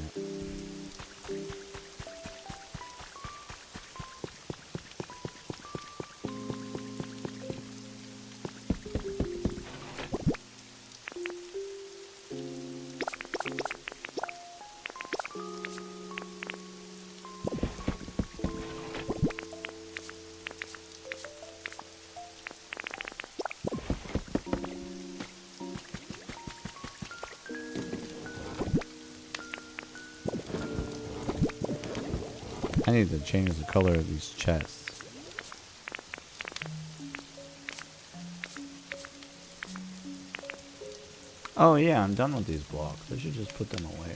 I need to change the color of these chests. Oh yeah, I'm done with these blocks. I should just put them away.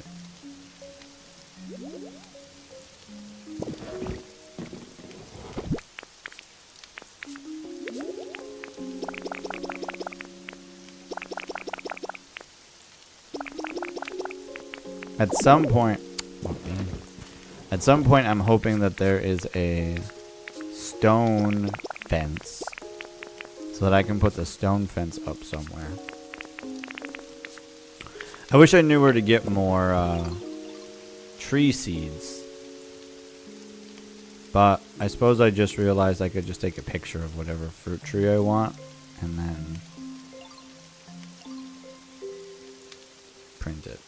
At some point, I'm hoping that there is a stone fence so that I can put the stone fence up somewhere. I wish I knew where to get more tree seeds, but I suppose I just realized I could just take a picture of whatever fruit tree I want and then print it.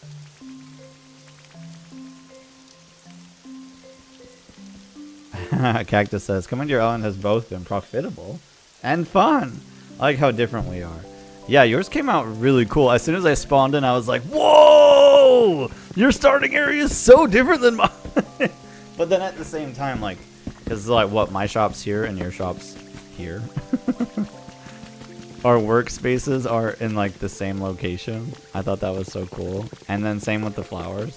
Cactus says, coming to your island has both been profitable and fun. I like how different we are. Yeah, yours came out really cool. As soon as I spawned in, I was like, whoa! Your starting area is so different than mine. But then at the same time, like, because like, what, my shop's here and your shop's here. Our workspaces are in like the same location. I thought that was so cool. And then same with the flowers.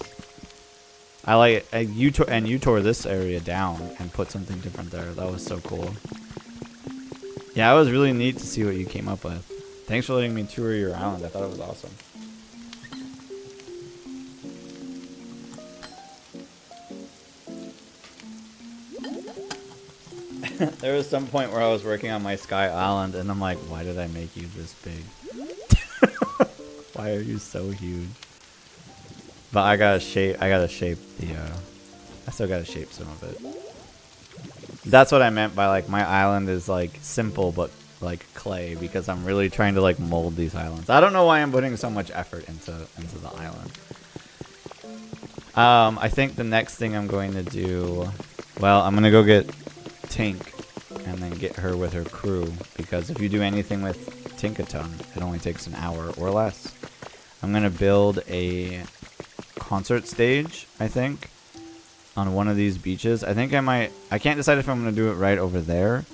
You tore this area down and put something different there. That was so cool. Yeah, it was really neat to see what you came up with. Thanks for letting me tour your island. I thought it was awesome. There was some point where I was working on my Sky Island and I'm like, why did I make you this big? Why are you so huge? But I gotta shape the, I still gotta shape some of it. That's what I meant by like, my island is like simple, but like clay, because I'm really trying to like mold these islands. I don't know why I'm putting so much effort into the island. I think the next thing I'm going to do, well, I'm gonna go get Tink and then get her with her crew, because if you do anything with Tinkaton, it only takes an hour or less. I'm gonna build a concert stage, I think, on one of these beaches. I can't decide if I'm going to do it right over there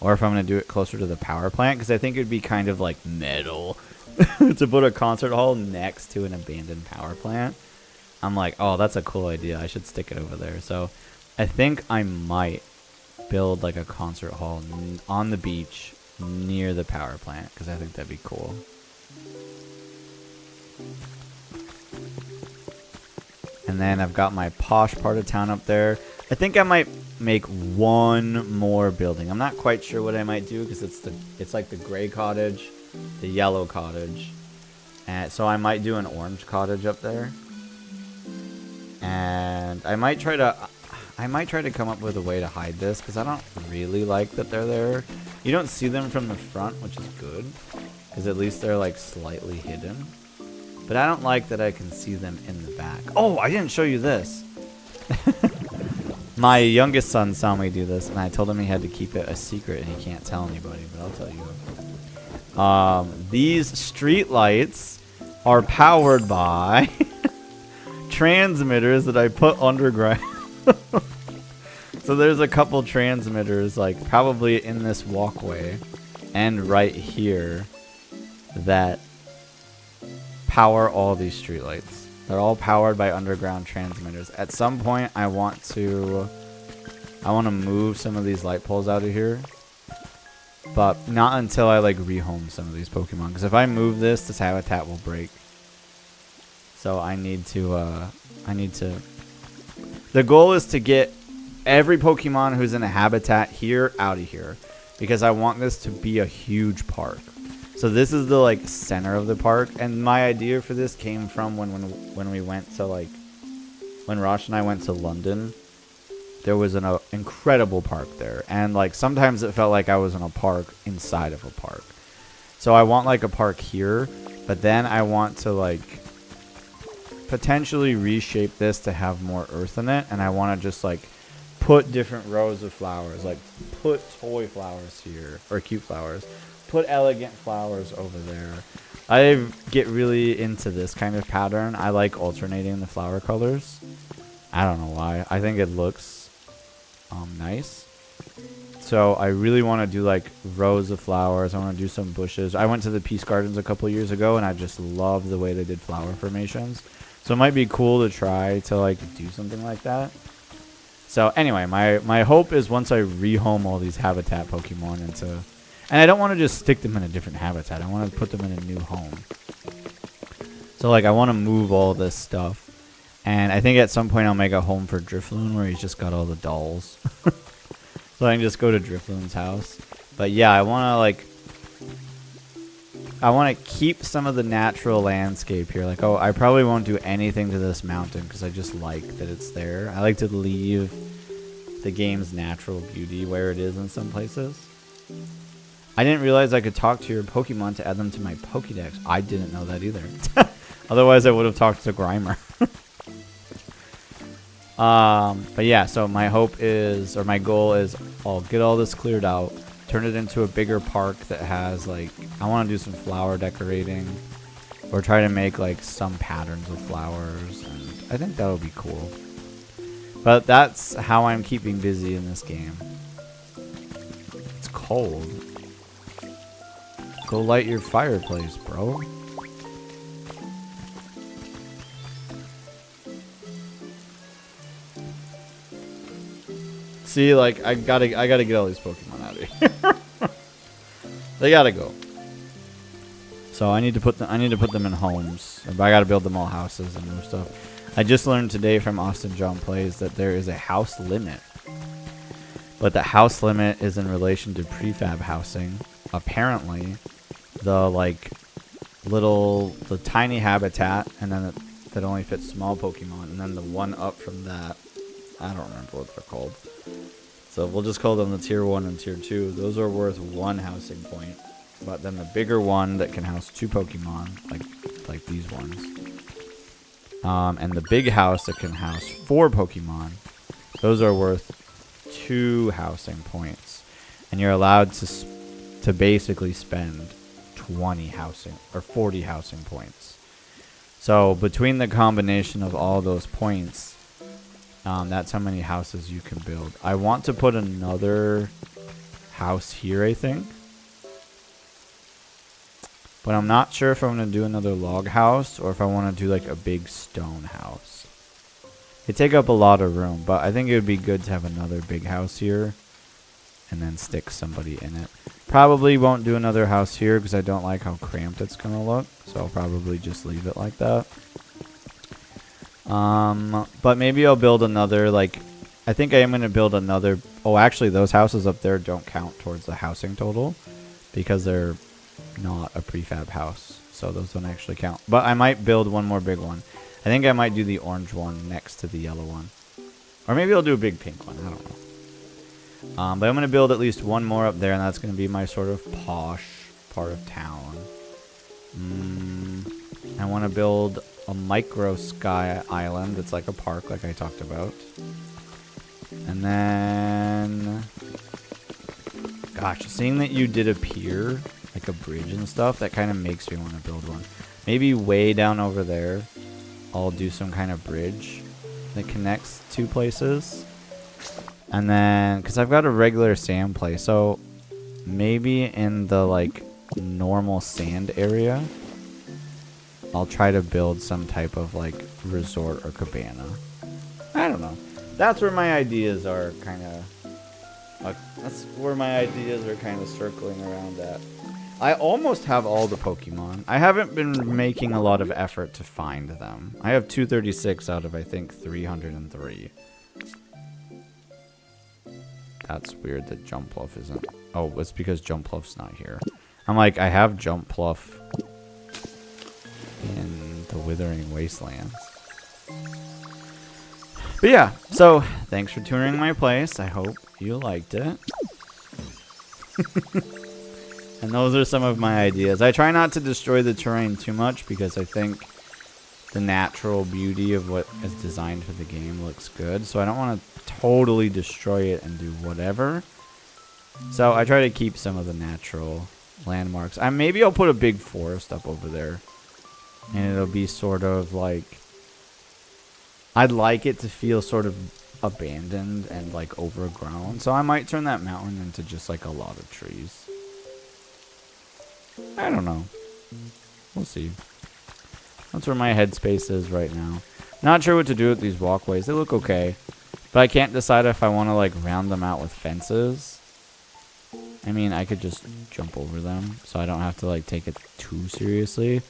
or if I'm going to do it closer to the power plant, because I think it'd be kind of like metal to put a concert hall next to an abandoned power plant. I'm like, oh, that's a cool idea. I should stick it over there. So I think I might build like a concert hall on the beach near the power plant, because I think that'd be cool. And then I've got my posh part of town up there. I think I might make one more building. I'm not quite sure what I might do because it's like the gray cottage, the yellow cottage, and so I might do an orange cottage up there. And I might try to come up with a way to hide this because I don't really like that they're there. You don't see them from the front, which is good because at least they're like slightly hidden. But I don't like that I can see them in the back. Oh, I didn't show you this. My youngest son saw me do this, and I told him he had to keep it a secret, and he can't tell anybody, but I'll tell you. These street lights are powered by transmitters that I put underground. So there's a couple transmitters, like probably in this walkway and right here, that power all these streetlights. They're all powered by underground transmitters. At some point, I want to move some of these light poles out of here, but not until I like rehome some of these Pokemon. Because if I move this habitat will break. So I need to. The goal is to get every Pokemon who's in a habitat here out of here, because I want this to be a huge park. So this is the like center of the park, and my idea for this came from when we went to like when Rosh and I went to London. There was an incredible park there, and like sometimes it felt like I was in a park inside of a park. So I want like a park here, but then I want to like potentially reshape this to have more earth in it, and I want to just like put different rows of flowers, like put toy flowers here or cute flowers. Put elegant flowers over there. I get really into this kind of pattern. I like alternating the flower colors. I don't know why. I think it looks nice. So I really want to do like rows of flowers. I want to do some bushes. I went to the Peace Gardens a couple years ago, and I just love the way they did flower formations. So it might be cool to try to like do something like that. So anyway, my hope is once I rehome all these habitat Pokemon into... And I don't want to just stick them in a different habitat. I want to put them in a new home. So, like, I want to move all this stuff. And I think at some point I'll make a home for Drifloon where he's just got all the dolls. So I can just go to Drifloon's house. But, yeah, I want to, like... I want to keep some of the natural landscape here. Like, oh, I probably won't do anything to this mountain because I just like that it's there. I like to leave the game's natural beauty where it is in some places. I didn't realize I could talk to your Pokemon to add them to my pokedex. I didn't know that either. Otherwise, I would have talked to Grimer. But yeah, so my hope is, or my goal is, I'll get all this cleared out, turn it into a bigger park that has, like, I want to do some flower decorating, or try to make, like, some patterns of flowers, and I think that would be cool. But that's how I'm keeping busy in this game. It's cold. Go light your fireplace, bro. See, like, I gotta get all these Pokemon out of here. They gotta go. So I need to put them in homes. I gotta build them all houses and new stuff. I just learned today from Austin John Plays that there is a house limit. But the house limit is in relation to prefab housing. Apparently, the tiny habitat, and then that only fits small Pokemon, and then the one up from that, I don't remember what they're called. So we'll just call them the tier 1 and tier 2. Those are worth 1 housing point. But then the bigger one that can house 2 Pokemon, like these ones, and the big house that can house 4 Pokemon, those are worth 2 housing points, and you're allowed to basically spend 20 housing or 40 housing points. So between the combination of all those points, that's how many houses you can build. I want to put another house here, I think, but I'm not sure if I'm going to do another log house or if I want to do like a big stone house. They take up a lot of room, but I think it would be good to have another big house here and then stick somebody in it. Probably won't do another house here because I don't like how cramped it's going to look, so I'll probably just leave it like that. But maybe I'll build another like I think I am going to build another. Oh, actually, those houses up there don't count towards the housing total because they're not a prefab house. So those don't actually count. But I might build one more big one. I think I might do the orange one next to the yellow one. Or maybe I'll do a big pink one. I don't know. But I'm going to build at least one more up there, and that's going to be my sort of posh part of town. I want to build a micro sky island. It's like a park, like I talked about. And then... Gosh, seeing that you did a pier, like a bridge and stuff, that kind of makes me want to build one. Maybe way down over there, I'll do some kind of bridge that connects two places. And then, because I've got a regular sand play, so maybe in the, like, normal sand area, I'll try to build some type of, like, resort or cabana. I don't know. That's where my ideas are kind of... that's where my ideas are kind of circling around at. I almost have all the Pokemon. I haven't been making a lot of effort to find them. I have 236 out of, I think, 303. That's weird that Jumpluff isn't... Oh, it's because Jumpluff's not here. I'm like, I have Jumpluff in the Withering Wastelands. But yeah, so thanks for touring my place. I hope you liked it. And those are some of my ideas. I try not to destroy the terrain too much because I think the natural beauty of what is designed for the game looks good. So I don't want to totally destroy it and do whatever. So I try to keep some of the natural landmarks. Maybe I'll put a big forest up over there. And it'll be sort of like... I'd like it to feel sort of abandoned and like overgrown. So I might turn that mountain into just like a lot of trees. I don't know. We'll see. That's where my headspace is right now. Not sure what to do with these walkways. They look okay. But I can't decide if I want to like round them out with fences. I mean, I could just jump over them. So I don't have to like take it too seriously.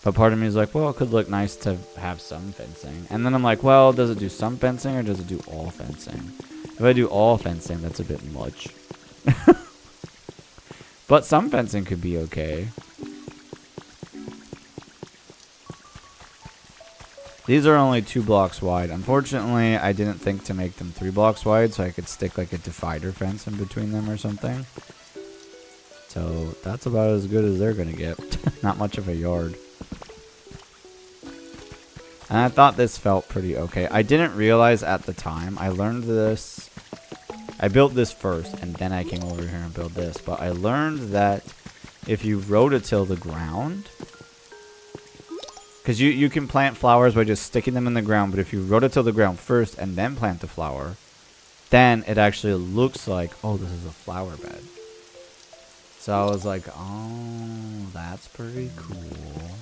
But part of me is like, well, it could look nice to have some fencing. And then I'm like, well, does it do some fencing or does it do all fencing? If I do all fencing, that's a bit much. But some fencing could be okay. These are only 2 blocks wide. Unfortunately, I didn't think to make them 3 blocks wide so I could stick like a divider fence in between them or something. So that's about as good as they're going to get. Not much of a yard. And I thought this felt pretty okay. I didn't realize at the time. I learned this. I built this first, and then I came over here and built this. But I learned that if you rototill the ground... Because you can plant flowers by just sticking them in the ground. But if you rototill the ground first and then plant the flower, then it actually looks like, oh, this is a flower bed. So I was like, oh, that's pretty cool.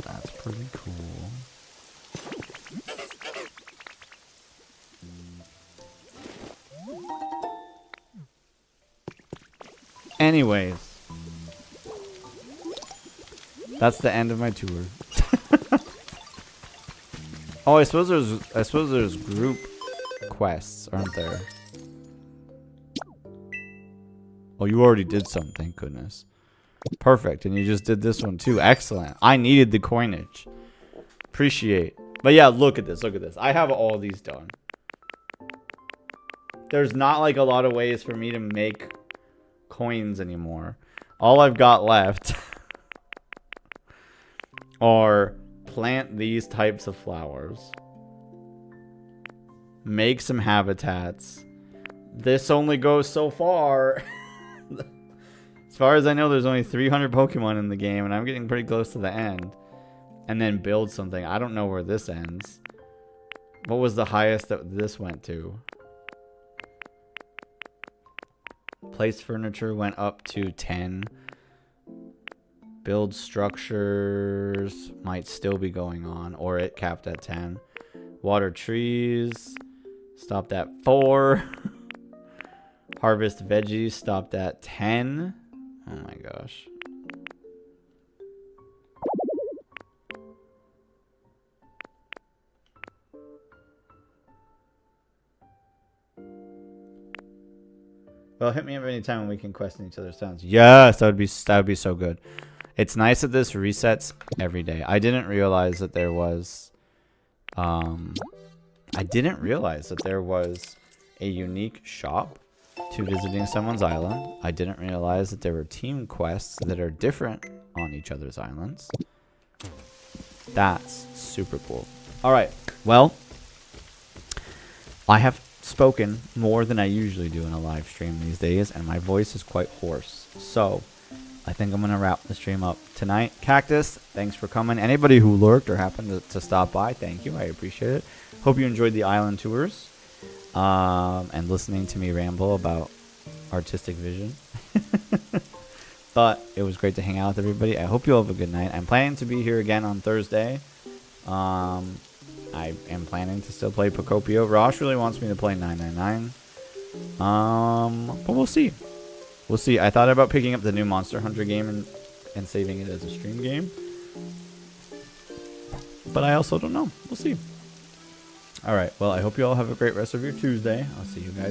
That's pretty cool. Anyways, that's the end of my tour. Oh, I suppose there's group quests, aren't there? Oh, you already did some, thank goodness. Perfect, and you just did this one too. Excellent. I needed the coinage. Appreciate. But yeah, look at this. Look at this. I have all these done. There's not like a lot of ways for me to make coins anymore. All I've got left are plant these types of flowers, make some habitats. This only goes so far. As far as I know, there's only 300 Pokemon in the game, and I'm getting pretty close to the end. And then build something. I don't know where this ends. What was the highest that this went to? Place furniture went up to 10. Build structures might still be going on, or it capped at 10. Water trees stopped at 4. Harvest veggies stopped at 10. Oh my gosh. Well, hit me up anytime and we can quest in each other's towns. Yes, that would be so good. It's nice that this resets every day. I didn't realize that there was a unique shop to visiting someone's island. I didn't realize that there were team quests that are different on each other's islands. That's super cool. All right. Well, I have spoken more than I usually do in a live stream these days, and my voice is quite hoarse. So I think I'm going to wrap the stream up tonight. Cactus, thanks for coming. Anybody who lurked or happened to stop by, thank you. I appreciate it. Hope you enjoyed the island tours and listening to me ramble about artistic vision. But it was great to hang out with everybody. I hope you all have a good night. I'm planning to be here again on Thursday. I am planning to still play Pocopio. Rosh really wants me to play 999. But we'll see. We'll see. I thought about picking up the new Monster Hunter game and saving it as a stream game. But I also don't know. We'll see. All right. Well, I hope you all have a great rest of your Tuesday. I'll see you guys.